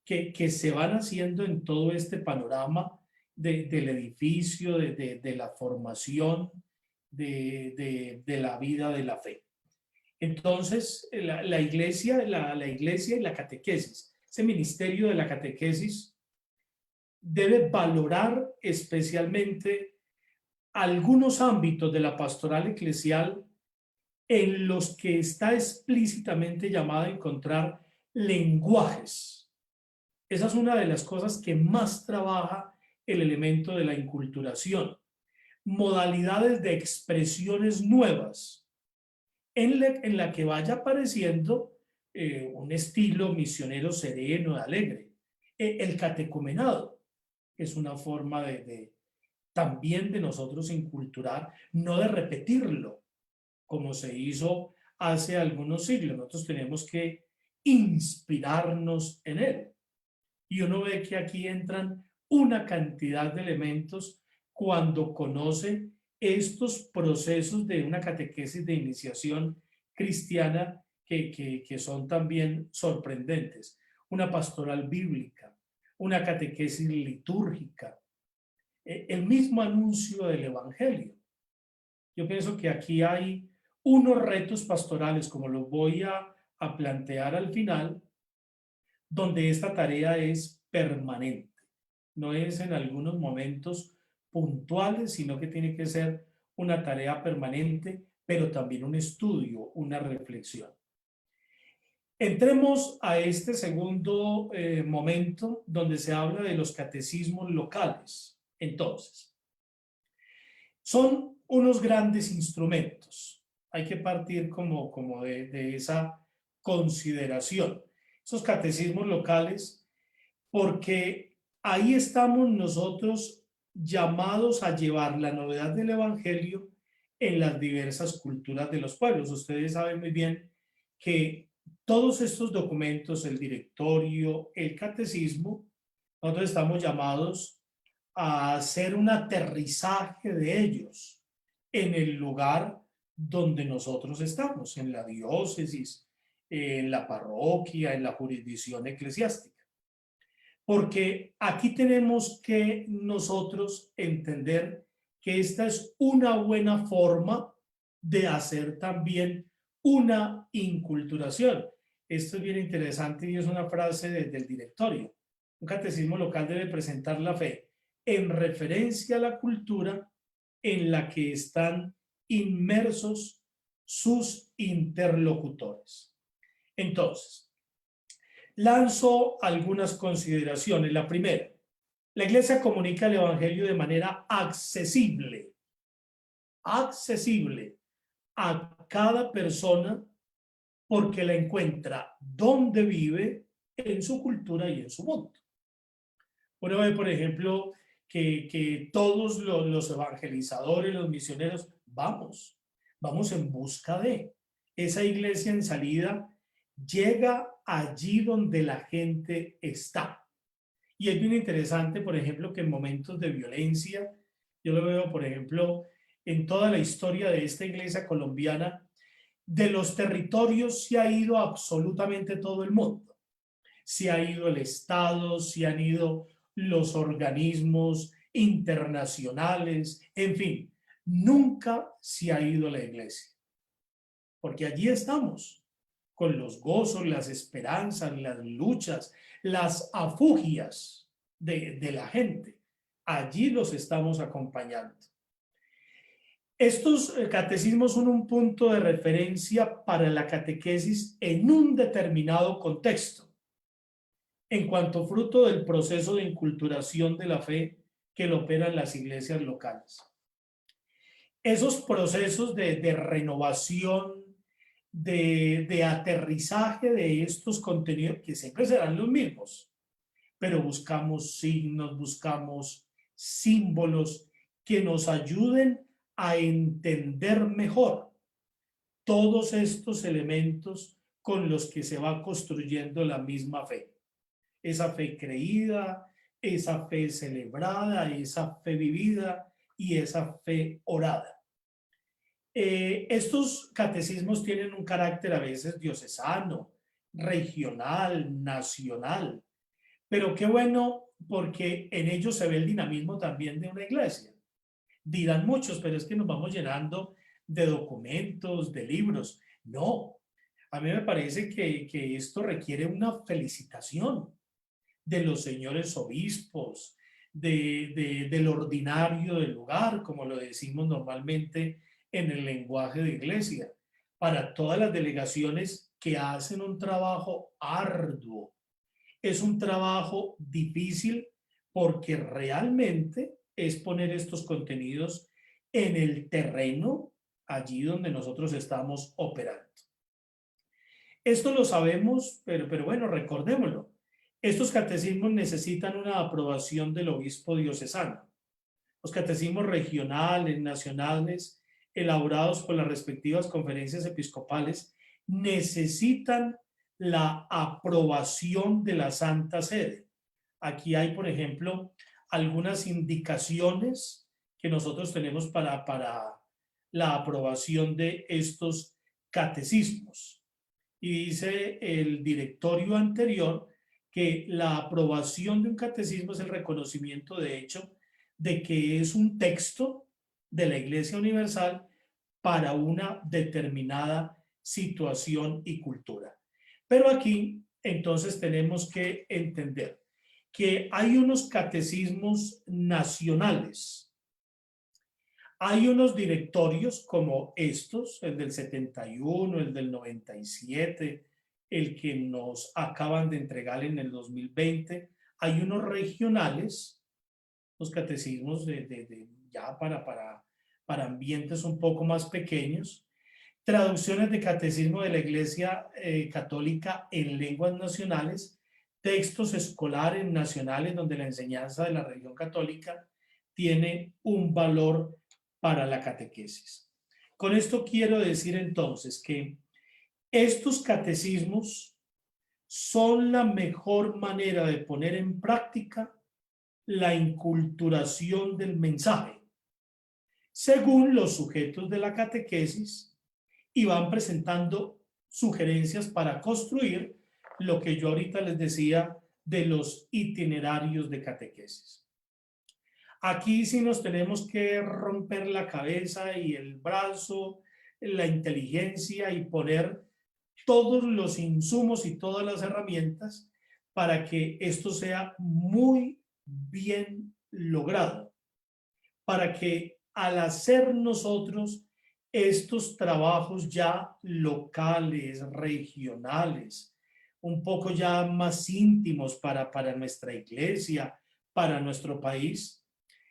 que se van haciendo en todo este panorama del edificio, de la formación, de la vida de la fe. Entonces, la iglesia y la catequesis, ese ministerio de la catequesis debe valorar especialmente algunos ámbitos de la pastoral eclesial en los que está explícitamente llamada a encontrar lenguajes. Esa es una de las cosas que más trabaja el elemento de la inculturación. Modalidades de expresiones nuevas en la que vaya apareciendo un estilo misionero sereno, alegre. El catecumenado es una forma también de nosotros inculturar, no de repetirlo, como se hizo hace algunos siglos. Nosotros tenemos que inspirarnos en él. Y uno ve que aquí entran una cantidad de elementos cuando conoce estos procesos de una catequesis de iniciación cristiana que son también sorprendentes. Una pastoral bíblica, una catequesis litúrgica, el mismo anuncio del Evangelio. Yo pienso que aquí hay unos retos pastorales, como los voy a plantear al final, donde esta tarea es permanente. No es en algunos momentos puntuales, sino que tiene que ser una tarea permanente, pero también un estudio, una reflexión. Entremos a este segundo momento donde se habla de los catecismos locales. Entonces, son unos grandes instrumentos. Hay que partir como de esa consideración. Esos catecismos locales, porque ahí estamos nosotros llamados a llevar la novedad del Evangelio en las diversas culturas de los pueblos. Ustedes saben muy bien que todos estos documentos, el directorio, el catecismo, nosotros estamos llamados a hacer un aterrizaje de ellos en el lugar donde nosotros estamos, en la diócesis, en la parroquia, en la jurisdicción eclesiástica. Porque aquí tenemos que nosotros entender que esta es una buena forma de hacer también una inculturación. Esto es bien interesante y es una frase del directorio. Un catecismo local debe presentar la fe en referencia a la cultura en la que están inmersos sus interlocutores. Entonces, lanzo algunas consideraciones. La primera, la Iglesia comunica el Evangelio de manera accesible a cada persona porque la encuentra donde vive, en su cultura y en su mundo. Uno ve, por ejemplo, que todos los evangelizadores, los misioneros, vamos en busca de. esa iglesia en salida llega allí donde la gente está. Y es bien interesante, por ejemplo, que en momentos de violencia, yo lo veo, por ejemplo, en toda la historia de esta iglesia colombiana, de los territorios se ha ido absolutamente todo el mundo. Se ha ido el Estado, se han ido los organismos internacionales, en fin, nunca se ha ido la iglesia. Porque allí estamos, con los gozos, las esperanzas, las luchas, las afugias de la gente. Allí los estamos acompañando. Estos catecismos son un punto de referencia para la catequesis en un determinado contexto, en cuanto fruto del proceso de inculturación de la fe que lo operan las iglesias locales. Esos procesos de renovación, de aterrizaje de estos contenidos, que siempre serán los mismos, pero buscamos signos, buscamos símbolos que nos ayuden a entender mejor todos estos elementos con los que se va construyendo la misma fe. Esa fe creída, esa fe celebrada, esa fe vivida y esa fe orada. Estos catecismos tienen un carácter a veces diocesano, regional, nacional, pero qué bueno porque en ellos se ve el dinamismo también de una iglesia. Dirán muchos, pero es que nos vamos llenando de documentos, de libros. No, a mí me parece que esto requiere una felicitación de los señores obispos, del ordinario del lugar, como lo decimos normalmente en el lenguaje de iglesia, para todas las delegaciones que hacen un trabajo arduo. Es un trabajo difícil porque realmente es poner estos contenidos en el terreno, allí donde nosotros estamos operando. Esto lo sabemos, pero bueno, recordémoslo. Estos catecismos necesitan una aprobación del obispo diocesano. Los catecismos regionales, nacionales, elaborados por las respectivas conferencias episcopales, necesitan la aprobación de la Santa Sede. Aquí hay, por ejemplo, algunas indicaciones que nosotros tenemos para la aprobación de estos catecismos. Y dice el directorio anterior que la aprobación de un catecismo es el reconocimiento de hecho de que es un texto de la Iglesia Universal para una determinada situación y cultura. Pero aquí entonces tenemos que entender que hay unos catecismos nacionales, hay unos directorios como estos, el del 71, el del 97, el que nos acaban de entregar en el 2020, hay unos regionales, los catecismos ya para ambientes un poco más pequeños, traducciones de catecismo de la Iglesia Católica en lenguas nacionales, textos escolares nacionales donde la enseñanza de la religión católica tiene un valor para la catequesis. Con esto quiero decir entonces que estos catecismos son la mejor manera de poner en práctica la inculturación del mensaje, según los sujetos de la catequesis, y van presentando sugerencias para construir lo que yo ahorita les decía de los itinerarios de catequesis. Aquí sí nos tenemos que romper la cabeza y el brazo, la inteligencia y poner todos los insumos y todas las herramientas para que esto sea muy bien logrado, para que al hacer nosotros estos trabajos ya locales, regionales, un poco ya más íntimos para nuestra iglesia, para nuestro país,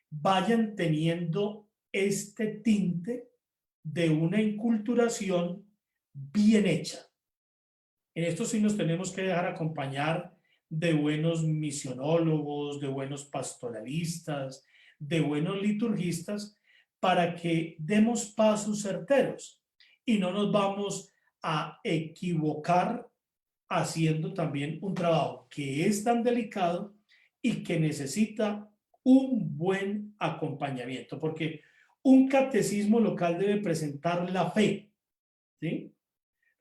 vayan teniendo este tinte de una inculturación bien hecha. En esto sí nos tenemos que dejar acompañar de buenos misionólogos, de buenos pastoralistas, de buenos liturgistas, para que demos pasos certeros y no nos vamos a equivocar haciendo también un trabajo que es tan delicado y que necesita un buen acompañamiento, porque un catecismo local debe presentar la fe, ¿sí?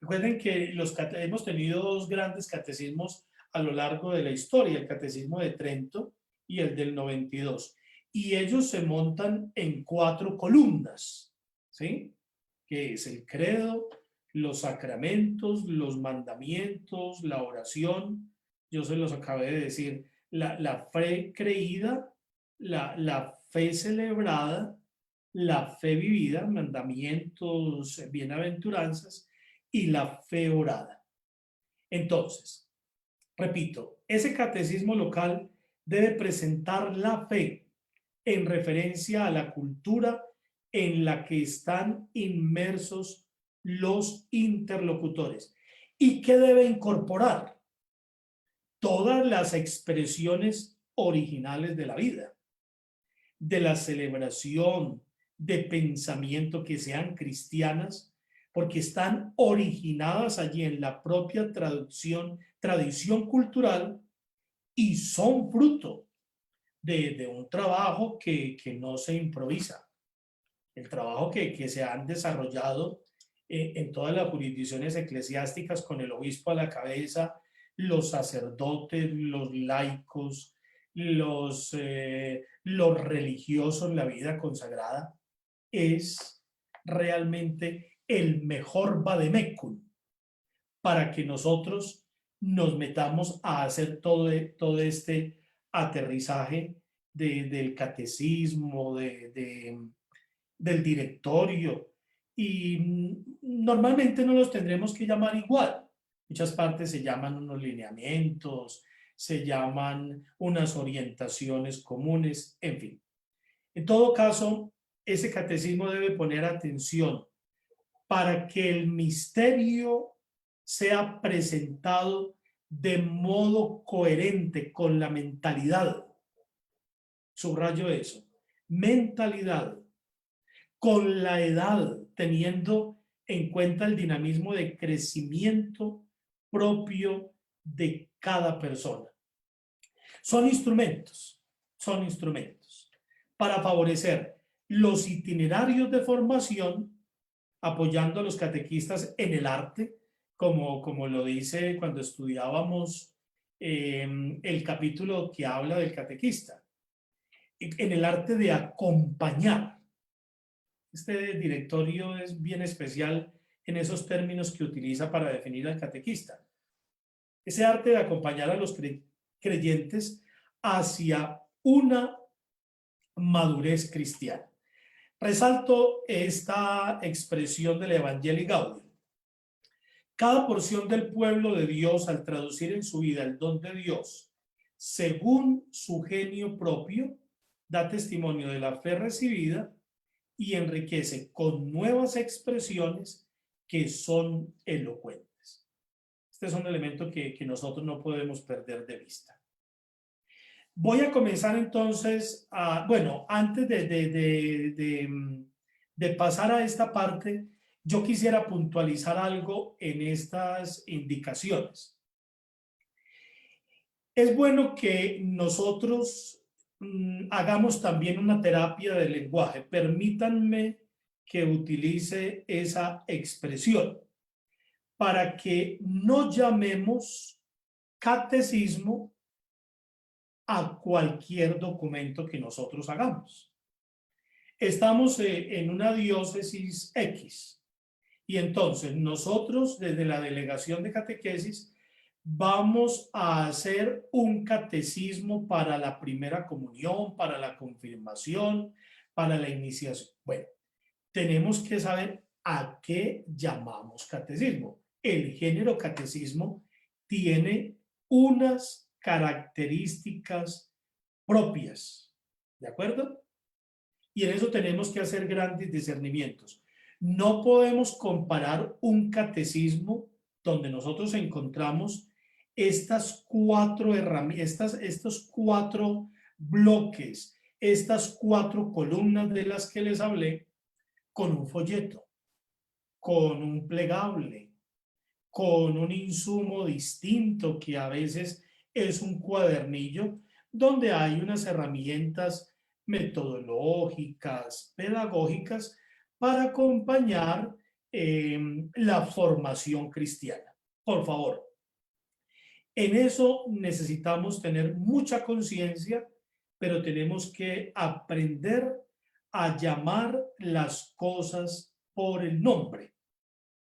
Recuerden que hemos tenido dos grandes catecismos a lo largo de la historia, el Catecismo de Trento y el del 92, y ellos se montan en 4 columnas, ¿sí? Que es el credo, los sacramentos, los mandamientos, la oración. Yo se los acabé de decir, la fe creída, la fe celebrada, la fe vivida, mandamientos, bienaventuranzas, y la fe orada. Entonces, repito, ese catecismo local debe presentar la fe en referencia a la cultura en la que están inmersos los interlocutores y que debe incorporar todas las expresiones originales de la vida, de la celebración, de pensamiento, que sean cristianas, porque están originadas allí en la propia tradición cultural y son fruto de un trabajo que no se improvisa. El trabajo que se han desarrollado en todas las jurisdicciones eclesiásticas con el obispo a la cabeza, los sacerdotes, los laicos, los religiosos, la vida consagrada, es realmente el mejor vademecum para que nosotros nos metamos a hacer todo este aterrizaje del catecismo, del directorio, y normalmente no los tendremos que llamar igual. Muchas partes se llaman unos lineamientos, se llaman unas orientaciones comunes, en fin. En todo caso, ese catecismo debe poner atención para que el misterio sea presentado de modo coherente con la mentalidad. Subrayo eso, mentalidad, con la edad, teniendo en cuenta el dinamismo de crecimiento propio de cada persona. Son instrumentos para favorecer los itinerarios de formación, apoyando a los catequistas en el arte, como lo dice cuando estudiábamos el capítulo que habla del catequista, en el arte de acompañar. Este directorio es bien especial en esos términos que utiliza para definir al catequista. Ese arte de acompañar a los creyentes hacia una madurez cristiana. Resalto esta expresión del Evangelii Gaudium. Cada porción del pueblo de Dios, al traducir en su vida el don de Dios, según su genio propio, da testimonio de la fe recibida y enriquece con nuevas expresiones que son elocuentes. Este es un elemento que nosotros no podemos perder de vista. Voy a comenzar entonces antes de pasar a esta parte, yo quisiera puntualizar algo en estas indicaciones. Es bueno que nosotros hagamos también una terapia del lenguaje. Permítanme que utilice esa expresión para que no llamemos catecismo a cualquier documento que nosotros hagamos. Estamos en una diócesis X y entonces nosotros desde la delegación de catequesis vamos a hacer un catecismo para la primera comunión, para la confirmación, para la iniciación. Bueno, tenemos que saber a qué llamamos catecismo. El género catecismo tiene unas características propias, ¿de acuerdo? Y en eso tenemos que hacer grandes discernimientos. No podemos comparar un catecismo donde nosotros encontramos estas 4 herramientas, estos 4 bloques, estas 4 columnas de las que les hablé, con un folleto, con un plegable, con un insumo distinto que a veces es un cuadernillo donde hay unas herramientas metodológicas, pedagógicas para acompañar la formación cristiana. Por favor, en eso necesitamos tener mucha conciencia, pero tenemos que aprender a llamar las cosas por el nombre.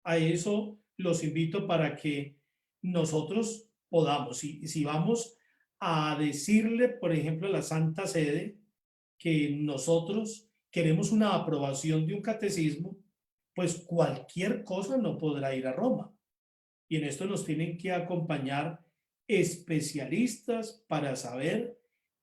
A eso los invito para que nosotros podamos, si vamos a decirle, por ejemplo, a la Santa Sede que nosotros queremos una aprobación de un catecismo, pues cualquier cosa no podrá ir a Roma. Y en esto nos tienen que acompañar especialistas para saber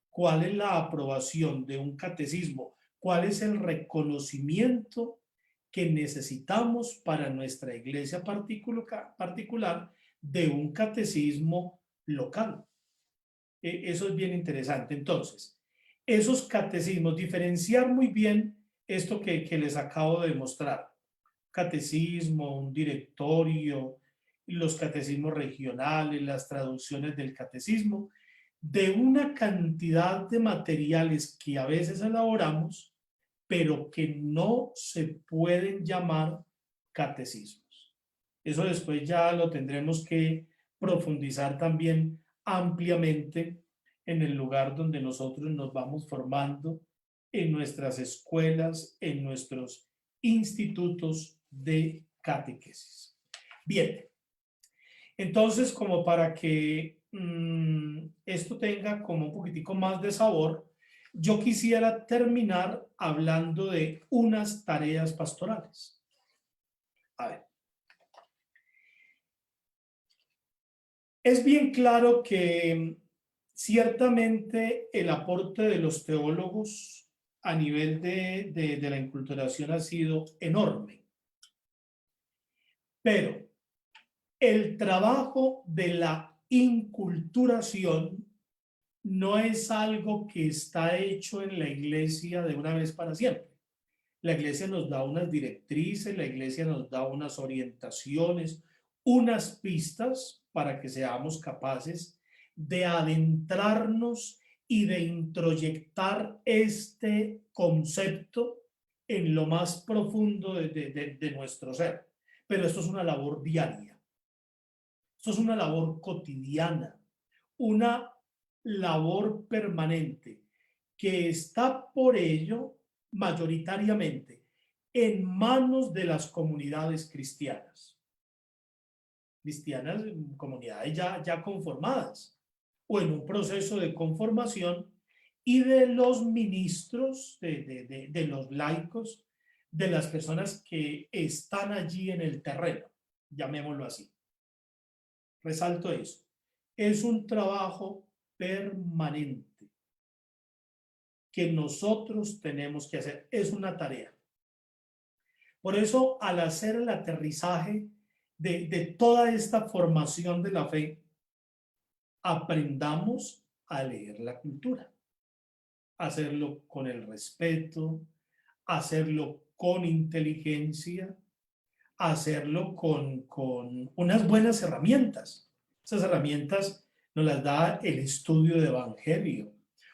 cuál es la aprobación de un catecismo, cuál es el reconocimiento que necesitamos para nuestra iglesia particular de un catecismo local. Eso es bien interesante. Entonces, esos catecismos, diferenciar muy bien esto que les acabo de mostrar. Catecismo, un directorio, los catecismos regionales, las traducciones del catecismo, de una cantidad de materiales que a veces elaboramos, pero que no se pueden llamar catecismos. Eso después ya lo tendremos que profundizar también ampliamente en el lugar donde nosotros nos vamos formando, en nuestras escuelas, en nuestros institutos de catequesis. Bien, entonces como para que esto tenga como un poquitico más de sabor, yo quisiera terminar hablando de unas tareas pastorales. A ver. Es bien claro que ciertamente el aporte de los teólogos a nivel de la inculturación ha sido enorme. Pero el trabajo de la inculturación no es algo que está hecho en la iglesia de una vez para siempre. La iglesia nos da unas directrices, la iglesia nos da unas orientaciones, unas pistas para que seamos capaces de adentrarnos y de introyectar este concepto en lo más profundo de nuestro ser. Pero esto es una labor diaria, esto es una labor cotidiana, una labor permanente que está por ello mayoritariamente en manos de las comunidades cristianas, comunidades ya conformadas o en un proceso de conformación, y de los ministros, de los laicos, de las personas que están allí en el terreno, llamémoslo así. Resalto eso. Es un trabajo permanente que nosotros tenemos que hacer. Es una tarea. Por eso, al hacer el aterrizaje de toda esta formación de la fe, aprendamos a leer la cultura, hacerlo con el respeto, hacerlo con inteligencia, hacerlo con unas buenas herramientas. Esas herramientas nos las da el estudio de evangelio,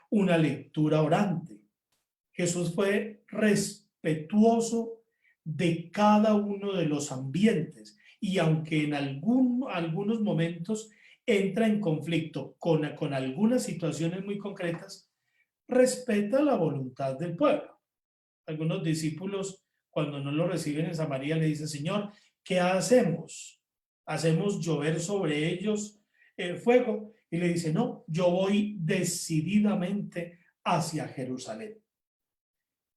una lectura orante. Jesús fue respetuoso de cada uno de los ambientes, y aunque en algunos momentos entra en conflicto con algunas situaciones muy concretas, respeta la voluntad del pueblo. Algunos discípulos, cuando no lo reciben en Samaria, le dicen: Señor, ¿qué hacemos? ¿Hacemos llover sobre ellos fuego? Y le dice: no, yo voy decididamente hacia Jerusalén.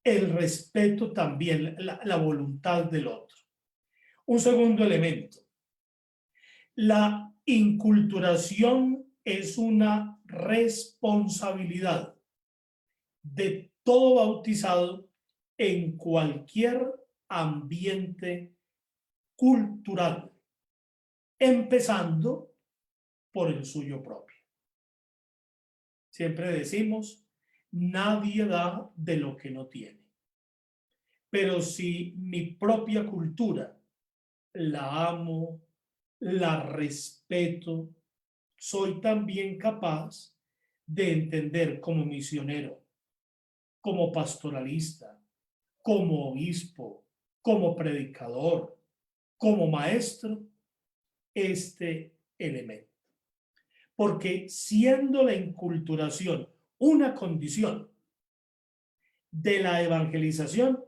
El respeto también, la voluntad del otro. Un segundo elemento. La inculturación es una responsabilidad de todo bautizado en cualquier ambiente cultural, empezando por el suyo propio. Siempre decimos: nadie da de lo que no tiene. Pero si mi propia cultura la amo, la respeto, soy también capaz de entender como misionero, como pastoralista, como obispo, como predicador, como maestro, este elemento. Porque siendo la inculturación una condición de la evangelización,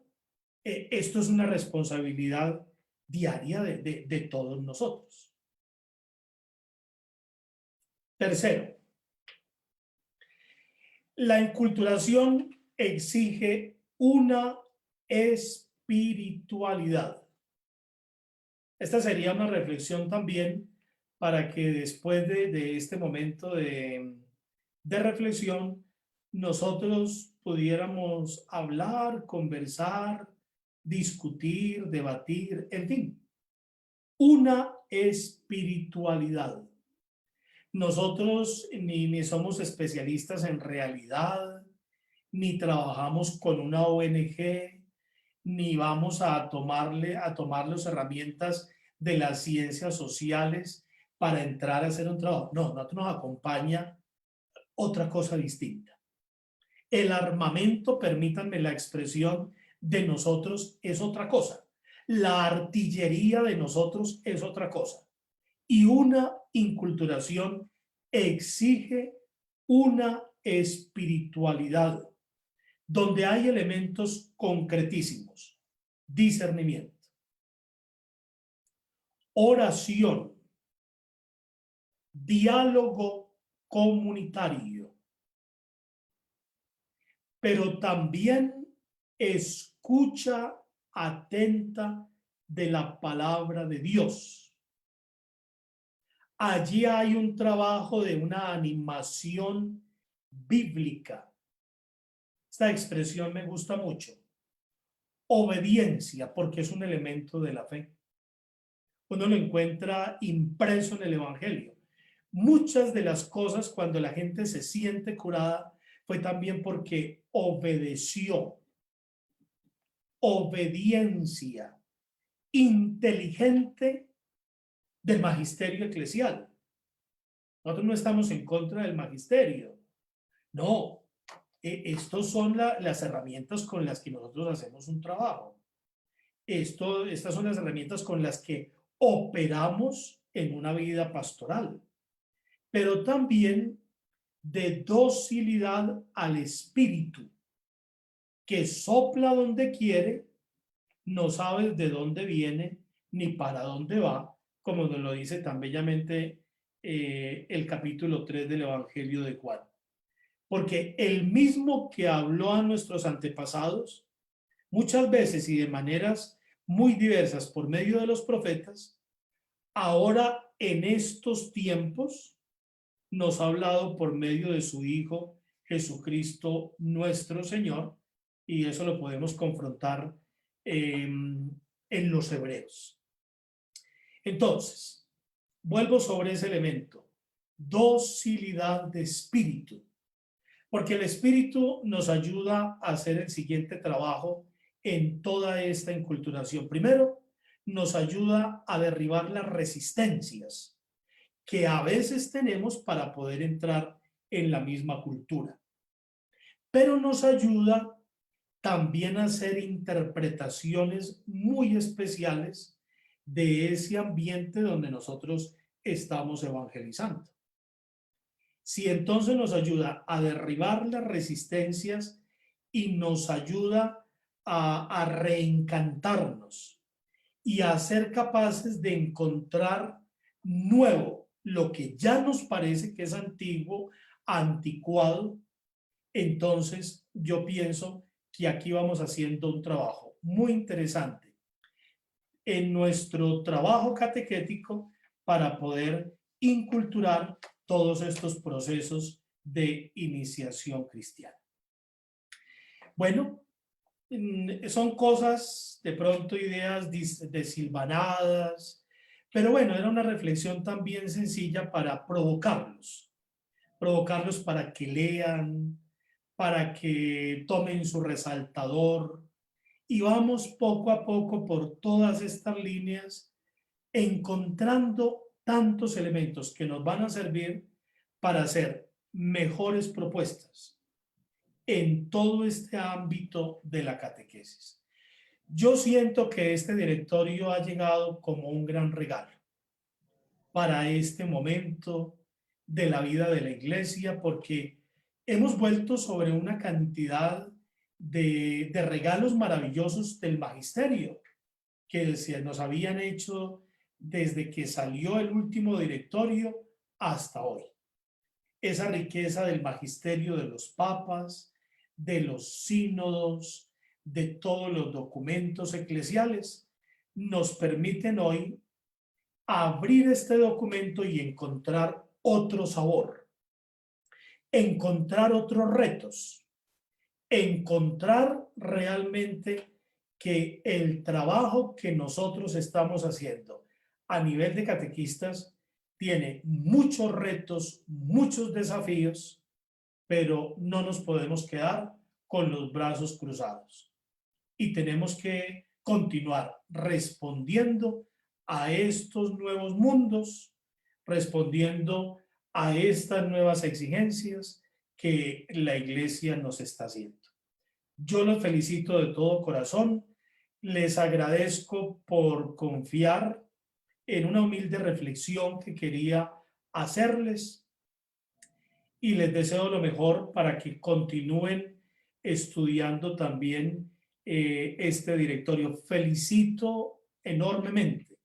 esto es una responsabilidad diaria de todos nosotros. Tercero, la inculturación exige una espiritualidad. Esta sería una reflexión también para que después de este momento de reflexión, nosotros pudiéramos hablar, conversar, discutir, debatir, en fin, una espiritualidad. Nosotros ni somos especialistas en realidad, ni trabajamos con una ONG, ni vamos a tomar las herramientas de las ciencias sociales para entrar a hacer un trabajo. No, nosotros nos acompaña otra cosa distinta. El armamento, permítanme la expresión, de nosotros es otra cosa. La artillería de nosotros es otra cosa. Y una inculturación exige una espiritualidad donde hay elementos concretísimos: discernimiento, oración, diálogo comunitario, pero también escucha atenta de la palabra de Dios. Allí hay un trabajo de una animación bíblica. Esta expresión me gusta mucho. Obediencia, porque es un elemento de la fe. Uno lo encuentra impreso en el Evangelio. Muchas de las cosas, cuando la gente se siente curada, fue también porque obedeció. Obediencia inteligente del magisterio eclesial. Nosotros no estamos en contra del magisterio. No, estos son las herramientas con las que nosotros hacemos un trabajo. Estas son las herramientas con las que operamos en una vida pastoral, pero también de docilidad al Espíritu, que sopla donde quiere, no sabes de dónde viene ni para dónde va, como nos lo dice tan bellamente el capítulo 3 del Evangelio de Juan. Porque el mismo que habló a nuestros antepasados, muchas veces y de maneras muy diversas por medio de los profetas, ahora en estos tiempos nos ha hablado por medio de su Hijo Jesucristo nuestro Señor, y eso lo podemos confrontar en los hebreos. Entonces, vuelvo sobre ese elemento: docilidad de espíritu, porque el espíritu nos ayuda a hacer el siguiente trabajo en toda esta inculturación. Primero, nos ayuda a derribar las resistencias que a veces tenemos para poder entrar en la misma cultura, pero nos ayuda también a hacer interpretaciones muy especiales de ese ambiente donde nosotros estamos evangelizando. Si entonces nos ayuda a derribar las resistencias y nos ayuda a reencantarnos y a ser capaces de encontrar nuevo lo que ya nos parece que es antiguo, anticuado, entonces yo pienso que aquí vamos haciendo un trabajo muy interesante en nuestro trabajo catequético para poder inculturar todos estos procesos de iniciación cristiana. Bueno, son cosas, de pronto ideas desilvanadas, pero bueno, era una reflexión también sencilla para provocarlos para que lean, para que tomen su resaltador, y vamos poco a poco por todas estas líneas encontrando tantos elementos que nos van a servir para hacer mejores propuestas en todo este ámbito de la catequesis. Yo siento que este directorio ha llegado como un gran regalo para este momento de la vida de la Iglesia, porque hemos vuelto sobre una cantidad de regalos maravillosos del magisterio que se nos habían hecho desde que salió el último directorio hasta hoy. Esa riqueza del magisterio de los papas, de los sínodos, de todos los documentos eclesiales, nos permiten hoy abrir este documento y encontrar otro sabor, encontrar otros retos, encontrar realmente que el trabajo que nosotros estamos haciendo a nivel de catequistas tiene muchos retos, muchos desafíos, pero no nos podemos quedar con los brazos cruzados. Y tenemos que continuar respondiendo a estos nuevos mundos, respondiendo a estas nuevas exigencias que la Iglesia nos está haciendo. Yo los felicito de todo corazón, les agradezco por confiar en una humilde reflexión que quería hacerles y les deseo lo mejor para que continúen estudiando también este directorio. Felicito enormemente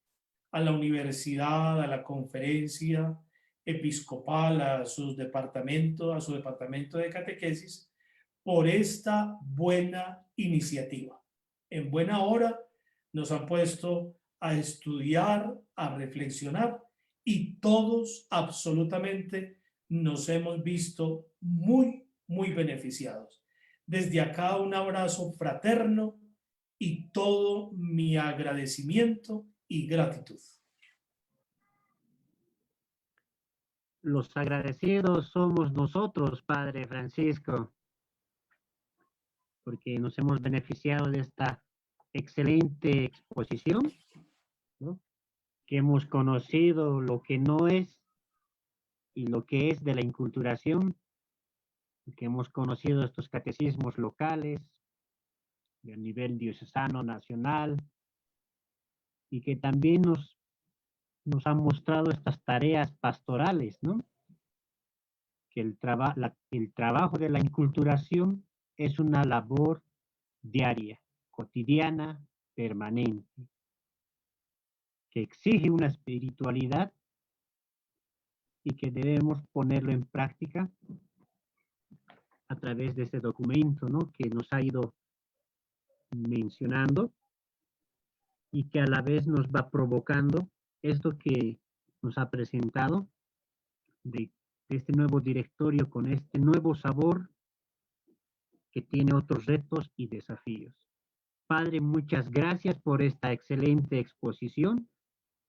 a la universidad, a la conferencia episcopal, a su departamento de catequesis, por esta buena iniciativa. En buena hora nos han puesto a estudiar, a reflexionar, y todos absolutamente nos hemos visto muy, muy beneficiados. Desde acá un abrazo fraterno y todo mi agradecimiento y gratitud. Los agradecidos somos nosotros, Padre Francisco, porque nos hemos beneficiado de esta excelente exposición, ¿no? Que hemos conocido lo que no es y lo que es de la inculturación, que hemos conocido estos catecismos locales, a nivel diocesano, nacional, y que también nos han mostrado estas tareas pastorales, ¿no? Que el trabajo de la inculturación es una labor diaria, cotidiana, permanente, que exige una espiritualidad y que debemos ponerlo en práctica a través de este documento, ¿no? Que nos ha ido mencionando y que a la vez nos va provocando esto que nos ha presentado de este nuevo directorio con este nuevo sabor que tiene otros retos y desafíos. Padre, muchas gracias por esta excelente exposición.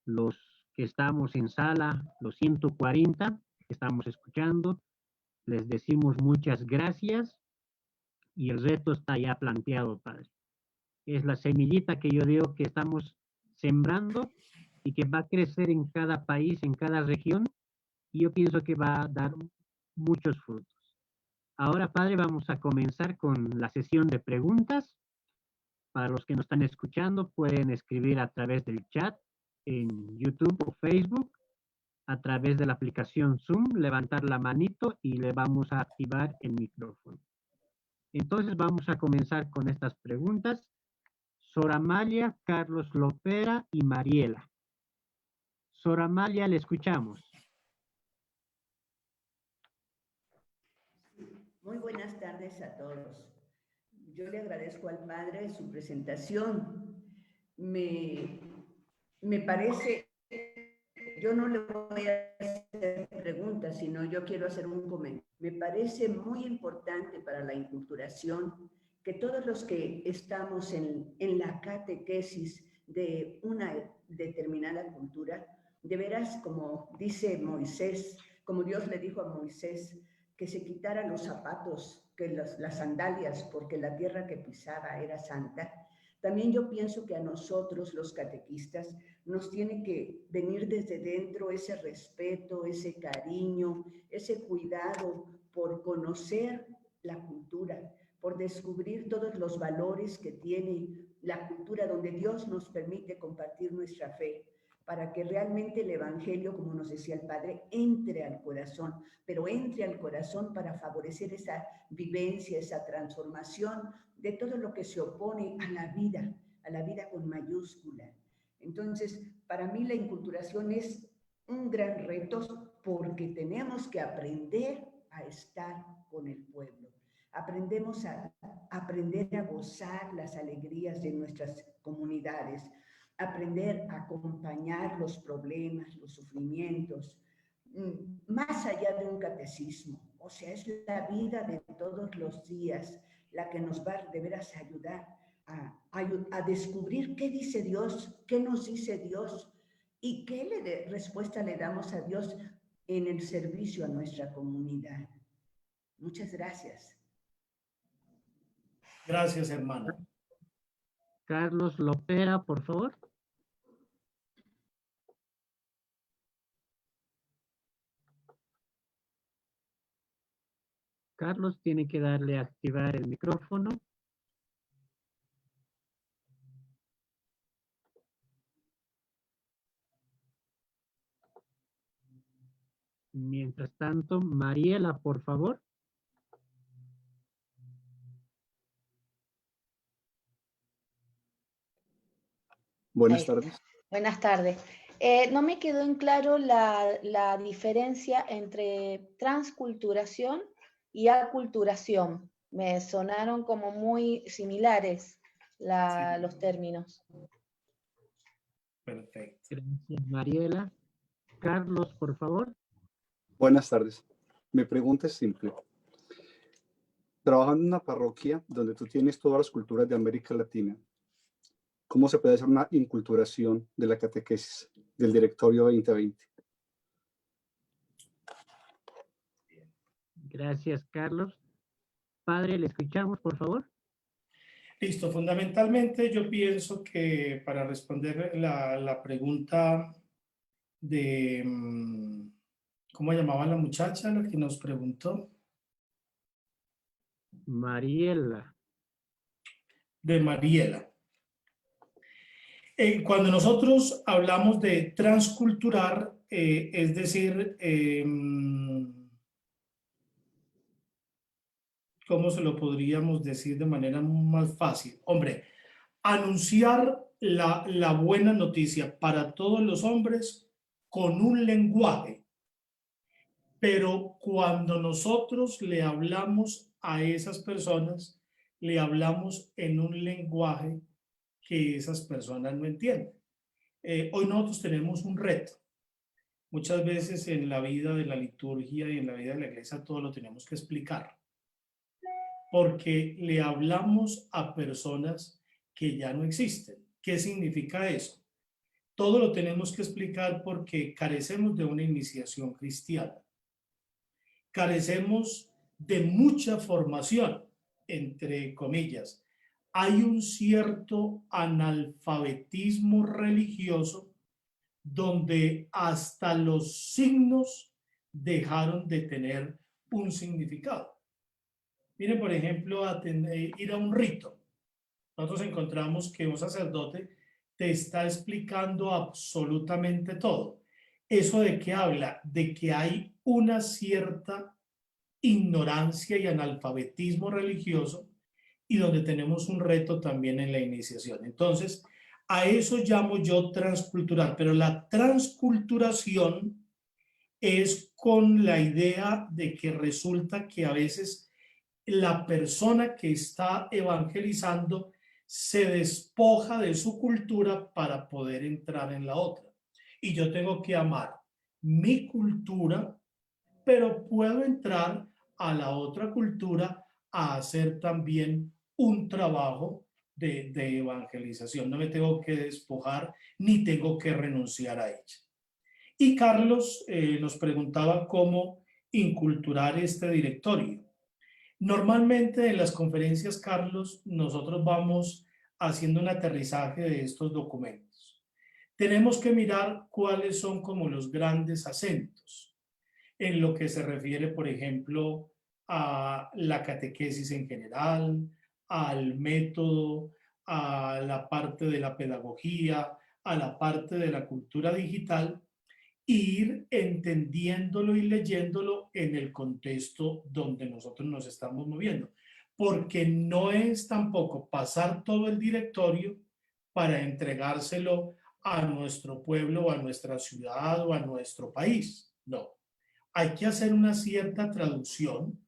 Los que estamos en sala, los 140 que estamos escuchando, les decimos muchas gracias y el reto está ya planteado, Padre. Es la semillita que yo digo que estamos sembrando y que va a crecer en cada país, en cada región, y yo pienso que va a dar muchos frutos. Ahora, Padre, vamos a comenzar con la sesión de preguntas. Para los que nos están escuchando, pueden escribir a través del chat en YouTube o Facebook, a través de la aplicación Zoom, levantar la manito y le vamos a activar el micrófono. Entonces vamos a comenzar con estas preguntas. Soramalia, Carlos Lopera y Mariela. Soramalia, le escuchamos. Muy buenas tardes a todos. Yo le agradezco al Padre su presentación. Me parece, yo no le voy a hacer preguntas, sino yo quiero hacer un comentario. Me parece muy importante para la inculturación que todos los que estamos en la catequesis de una determinada cultura, de veras, como dice Moisés, como Dios le dijo a Moisés, que se quitara los zapatos, que las sandalias, porque la tierra que pisaba era santa. También yo pienso que a nosotros, los catequistas, nos tiene que venir desde dentro ese respeto, ese cariño, ese cuidado por conocer la cultura, por descubrir todos los valores que tiene la cultura donde Dios nos permite compartir nuestra fe, para que realmente el Evangelio, como nos decía el Padre, entre al corazón, pero entre al corazón para favorecer esa vivencia, esa transformación de todo lo que se opone a la vida con mayúscula. Entonces, para mí la inculturación es un gran reto porque tenemos que aprender a estar con el pueblo. Aprender a gozar las alegrías de nuestras comunidades, aprender a acompañar los problemas, los sufrimientos, más allá de un catecismo. O sea, es la vida de todos los días la que nos va de veras a ayudar a descubrir qué dice Dios, qué nos dice Dios y qué respuesta le damos a Dios en el servicio a nuestra comunidad. Muchas gracias. Gracias, hermana. Carlos Lopera, por favor. Carlos tiene que darle a activar el micrófono. Mientras tanto, Mariela, por favor. Buenas tardes. Buenas tardes. No me quedó en claro la diferencia entre transculturación y aculturación. Me sonaron como muy similares los términos. Perfecto. Gracias, Mariela. Carlos, por favor. Buenas tardes. Mi pregunta es simple. Trabajando en una parroquia donde tú tienes todas las culturas de América Latina, ¿cómo se puede hacer una inculturación de la catequesis del Directorio 2020? Gracias, Carlos. Padre, ¿le escuchamos, por favor? Listo. Fundamentalmente yo pienso que para responder la pregunta de... ¿Cómo llamaba la muchacha la que nos preguntó? Mariela. De Mariela. Cuando nosotros hablamos de transculturar, es decir, ¿cómo se lo podríamos decir de manera más fácil? Hombre, anunciar la buena noticia para todos los hombres con un lenguaje. Pero cuando nosotros le hablamos a esas personas, le hablamos en un lenguaje que esas personas no entienden. Hoy nosotros tenemos un reto. Muchas veces en la vida de la liturgia y en la vida de la iglesia todo lo tenemos que explicar. Porque le hablamos a personas que ya no existen. ¿Qué significa eso? Todo lo tenemos que explicar porque carecemos de una iniciación cristiana. Carecemos de mucha formación, entre comillas. Hay un cierto analfabetismo religioso donde hasta los signos dejaron de tener un significado. Miren, por ejemplo, ir a un rito. Nosotros encontramos que un sacerdote te está explicando absolutamente todo. ¿Eso de qué habla? De que hay una cierta ignorancia y analfabetismo religioso y donde tenemos un reto también en la iniciación. Entonces, a eso llamo yo transcultural, pero la transculturación es con la idea de que resulta que a veces la persona que está evangelizando se despoja de su cultura para poder entrar en la otra. Y yo tengo que amar mi cultura, pero puedo entrar a la otra cultura a hacer también un trabajo de evangelización. No me tengo que despojar ni tengo que renunciar a ella. Y Carlos nos preguntaba cómo inculturar este directorio. Normalmente en las conferencias, Carlos, nosotros vamos haciendo un aterrizaje de estos documentos. Tenemos que mirar cuáles son como los grandes acentos en lo que se refiere, por ejemplo, a la catequesis en general, al método, a la parte de la pedagogía, a la parte de la cultura digital, e ir entendiéndolo y leyéndolo en el contexto donde nosotros nos estamos moviendo. Porque no es tampoco pasar todo el directorio para entregárselo a nuestro pueblo, o a nuestra ciudad o a nuestro país. No. Hay que hacer una cierta traducción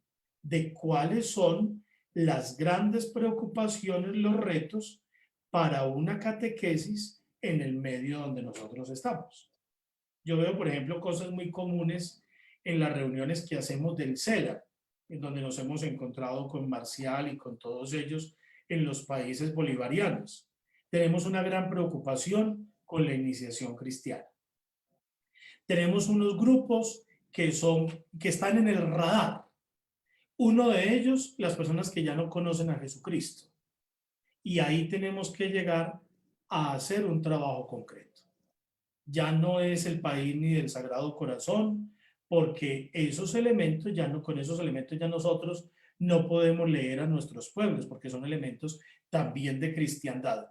de cuáles son las grandes preocupaciones, los retos para una catequesis en el medio donde nosotros estamos. Yo veo, por ejemplo, cosas muy comunes en las reuniones que hacemos del CELA, en donde nos hemos encontrado con Marcial y con todos ellos en los países bolivarianos. Tenemos una gran preocupación con la iniciación cristiana. Tenemos unos grupos que están en el radar. Uno de ellos, las personas que ya no conocen a Jesucristo. Y ahí tenemos que llegar a hacer un trabajo concreto. Ya no es el país ni del Sagrado Corazón, porque esos elementos con esos elementos ya nosotros no podemos leer a nuestros pueblos, porque son elementos también de cristiandad.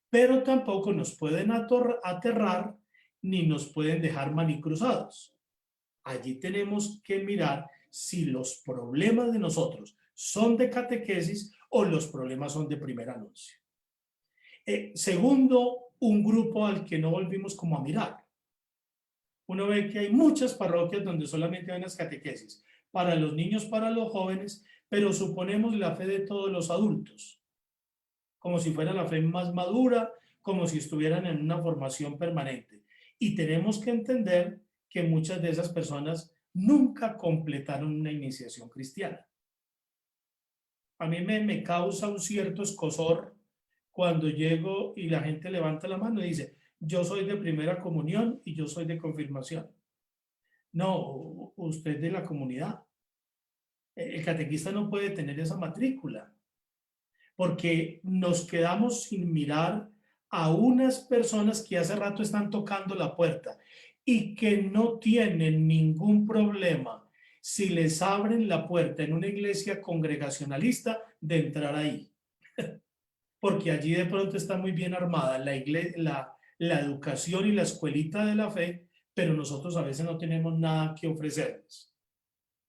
Pero tampoco nos pueden aterrar ni nos pueden dejar manicruzados. Allí tenemos que mirar si los problemas de nosotros son de catequesis o los problemas son de primer anuncio. Segundo, un grupo al que no volvimos como a mirar. Uno ve que hay muchas parroquias donde solamente hay unas catequesis para los niños, para los jóvenes, pero suponemos la fe de todos los adultos, como si fuera la fe más madura, como si estuvieran en una formación permanente. Y tenemos que entender que muchas de esas personas nunca completaron una iniciación cristiana. A mí me causa un cierto escozor cuando llego y la gente levanta la mano y dice, yo soy de primera comunión y yo soy de confirmación. No, usted es de la comunidad. El catequista no puede tener esa matrícula, porque nos quedamos sin mirar a unas personas que hace rato están tocando la puerta y que no tienen ningún problema si les abren la puerta en una iglesia congregacionalista de entrar ahí. Porque allí de pronto está muy bien armada la educación y la escuelita de la fe, pero nosotros a veces no tenemos nada que ofrecerles.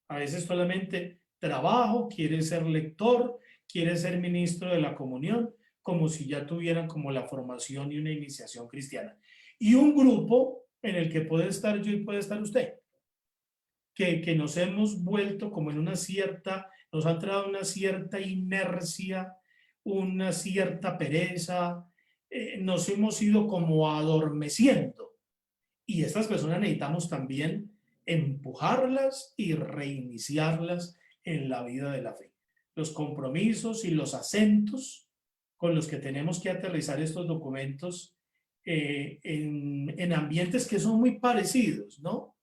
A veces solamente trabajo, quiere ser lector, quiere ser ministro de la comunión, como si ya tuvieran como la formación y una iniciación cristiana. Y un grupo en el que puede estar yo y puede estar usted, que nos hemos vuelto como en nos ha entrado una cierta inercia, una cierta pereza, nos hemos ido como adormeciendo. Y estas personas necesitamos también empujarlas y reiniciarlas en la vida de la fe. Los compromisos y los acentos con los que tenemos que aterrizar estos documentos en ambientes que son muy parecidos, ¿no?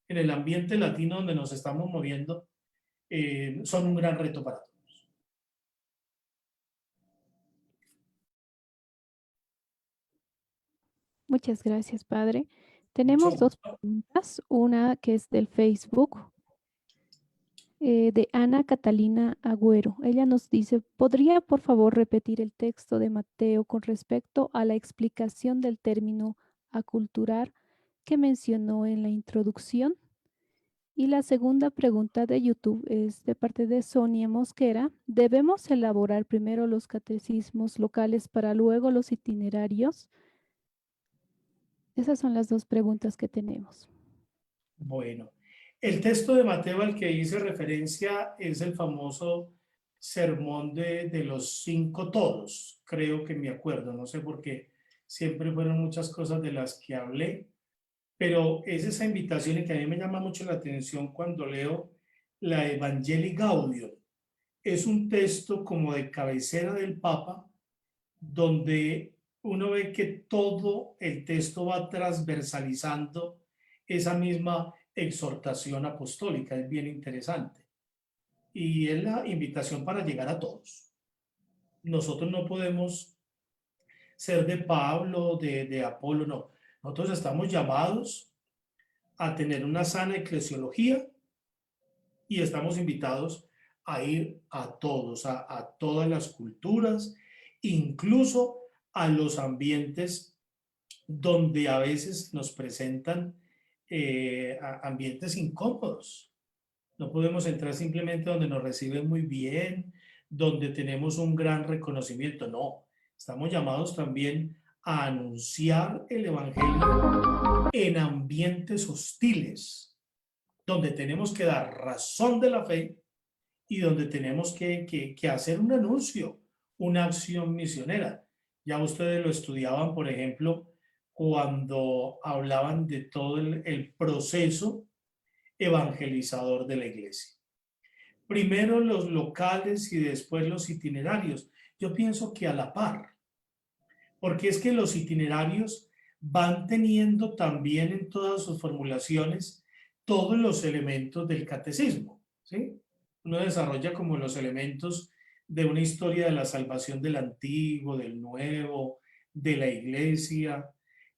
En el ambiente latino donde nos estamos moviendo, son un gran reto para todos. Muchas gracias, padre. Tenemos dos preguntas, una que es del Facebook, de Ana Catalina Agüero. Ella nos dice, ¿podría por favor repetir el texto de Mateo con respecto a la explicación del término aculturar que mencionó en la introducción? Y la segunda pregunta de YouTube es de parte de Sonia Mosquera. ¿Debemos elaborar primero los catecismos locales para luego los itinerarios? Esas son las dos preguntas que tenemos. Bueno, el texto de Mateo al que hice referencia es el famoso sermón de los 5 todos, creo que me acuerdo, no sé por qué, siempre fueron muchas cosas de las que hablé, pero es esa invitación y que a mí me llama mucho la atención cuando leo la Evangelii Gaudium. Es un texto como de cabecera del Papa, donde uno ve que todo el texto va transversalizando esa misma exhortación apostólica. Es bien interesante. Y es la invitación para llegar a todos. Nosotros no podemos ser de Pablo, de Apolo, no. Nosotros estamos llamados a tener una sana eclesiología y estamos invitados a ir a todos, a todas las culturas, incluso a los ambientes donde a veces nos presentan ambientes incómodos. No podemos entrar simplemente donde nos reciben muy bien, donde tenemos un gran reconocimiento. No, estamos llamados también a anunciar el Evangelio en ambientes hostiles, donde tenemos que dar razón de la fe y donde tenemos que hacer un anuncio, una acción misionera. Ya ustedes lo estudiaban, por ejemplo, cuando hablaban de todo el proceso evangelizador de la iglesia. Primero los locales y después los itinerarios. Yo pienso que a la par, porque es que los itinerarios van teniendo también en todas sus formulaciones todos los elementos del catecismo, ¿sí? Uno desarrolla como los elementos de una historia de la salvación del antiguo, del nuevo, de la iglesia,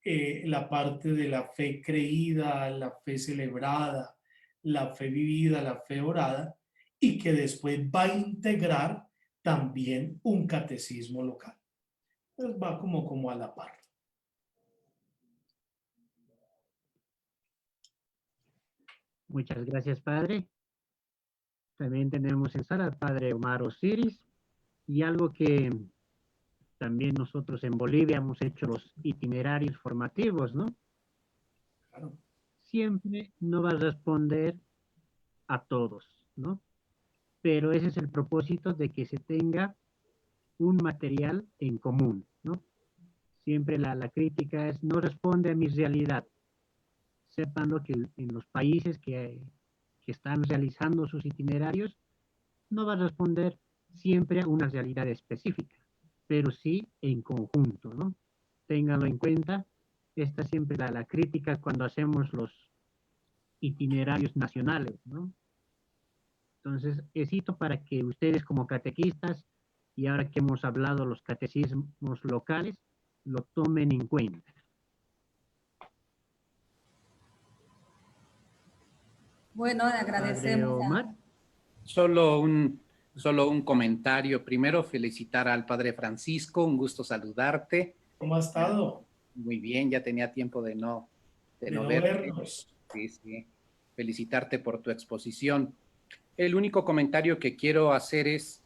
la parte de la fe creída, la fe celebrada, la fe vivida, la fe orada, y que después va a integrar también un catecismo local. Entonces va como a la par. Muchas gracias, padre. También tenemos en sala al padre Omar Osiris, y algo que también nosotros en Bolivia hemos hecho los itinerarios formativos, ¿no? Claro. Siempre no vas a responder a todos, ¿no? Pero ese es el propósito de que se tenga un material en común, ¿no? Siempre la crítica es, no responde a mi realidad. Sepan lo que en los países que están realizando sus itinerarios, no va a responder siempre a una realidad específica, pero sí en conjunto, ¿no? Ténganlo en cuenta. Esta siempre la crítica cuando hacemos los itinerarios nacionales, ¿no? Entonces, esito para que ustedes como catequistas, y ahora que hemos hablado los catecismos locales, lo tomen en cuenta. Bueno, le agradecemos Padre Omar. Solo un comentario. Primero, felicitar al Padre Francisco. Un gusto saludarte. ¿Cómo ha estado? Muy bien, ya tenía tiempo de no verte. vernos. Sí, sí. Felicitarte por tu exposición. El único comentario que quiero hacer es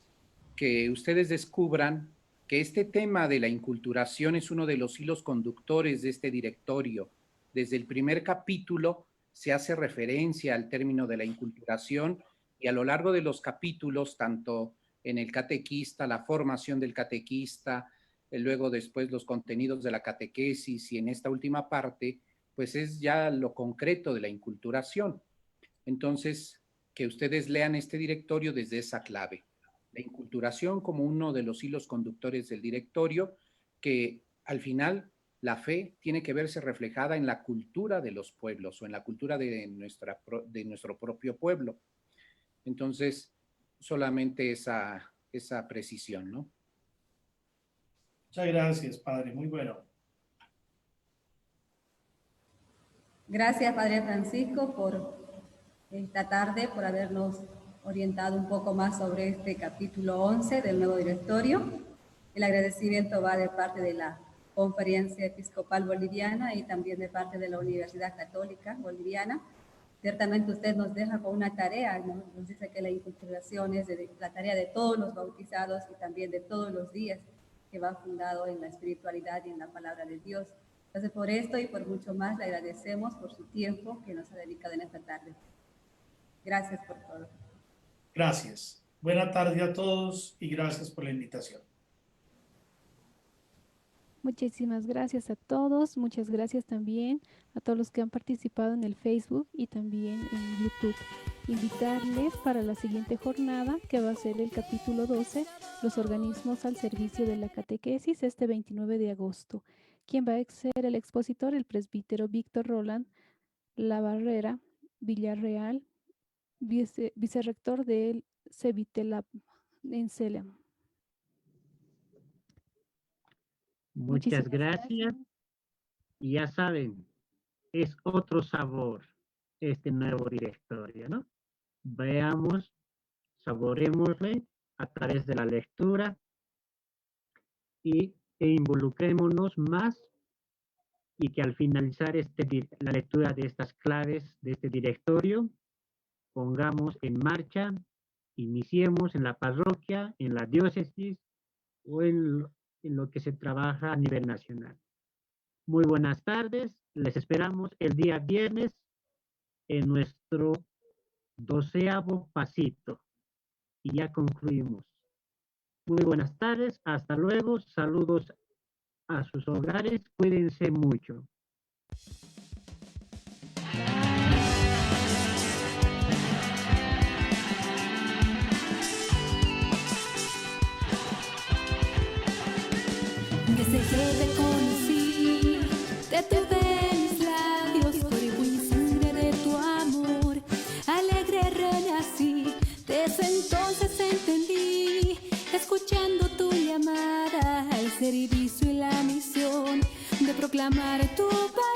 que ustedes descubran que este tema de la inculturación es uno de los hilos conductores de este directorio. Desde el primer capítulo se hace referencia al término de la inculturación y a lo largo de los capítulos, tanto en el catequista, la formación del catequista, luego después los contenidos de la catequesis y en esta última parte, pues es ya lo concreto de la inculturación. Entonces, que ustedes lean este directorio desde esa clave. La inculturación como uno de los hilos conductores del directorio, que al final la fe tiene que verse reflejada en la cultura de los pueblos o en la cultura de nuestro propio pueblo. Entonces, solamente esa precisión, ¿no? Muchas gracias, padre. Muy bueno. Gracias, Padre Francisco, por esta tarde, por habernos orientado un poco más sobre este capítulo 11 del nuevo directorio. El agradecimiento va de parte de la Conferencia Episcopal Boliviana y también de parte de la Universidad Católica Boliviana. Ciertamente usted nos deja con una tarea, ¿no? Nos dice que la inculturación es la tarea de todos los bautizados y también de todos los días, que va fundado en la espiritualidad y en la palabra de Dios. Entonces, por esto y por mucho más, le agradecemos por su tiempo que nos ha dedicado en esta tarde. Gracias por todo. Gracias. Buena tarde a todos y gracias por la invitación. Muchísimas gracias a todos. Muchas gracias también a todos los que han participado en el Facebook y también en YouTube. Invitarles para la siguiente jornada, que va a ser el capítulo 12, los organismos al servicio de la catequesis, este 29 de agosto. ¿Quién va a ser el expositor? El presbítero Víctor Roland Labarrera Villarreal, vicerrector del CEVITELAP en CELAM. Muchas gracias. Y ya saben, es otro sabor este nuevo directorio, ¿no? Veamos, saborémosle a través de la lectura e involucrémonos más y que al finalizar la lectura de estas claves de este directorio, pongamos en marcha, iniciemos en la parroquia, en la diócesis o en lo que se trabaja a nivel nacional. Muy buenas tardes, les esperamos el día viernes en nuestro 12º pasito y ya concluimos. Muy buenas tardes, hasta luego, saludos a sus hogares, cuídense mucho. Desde que te conocí, te tuve en mis labios, cuerpo y sangre de tu amor, alegre renací, desde entonces entendí, escuchando tu llamada, el servicio y la misión de proclamar tu palabra.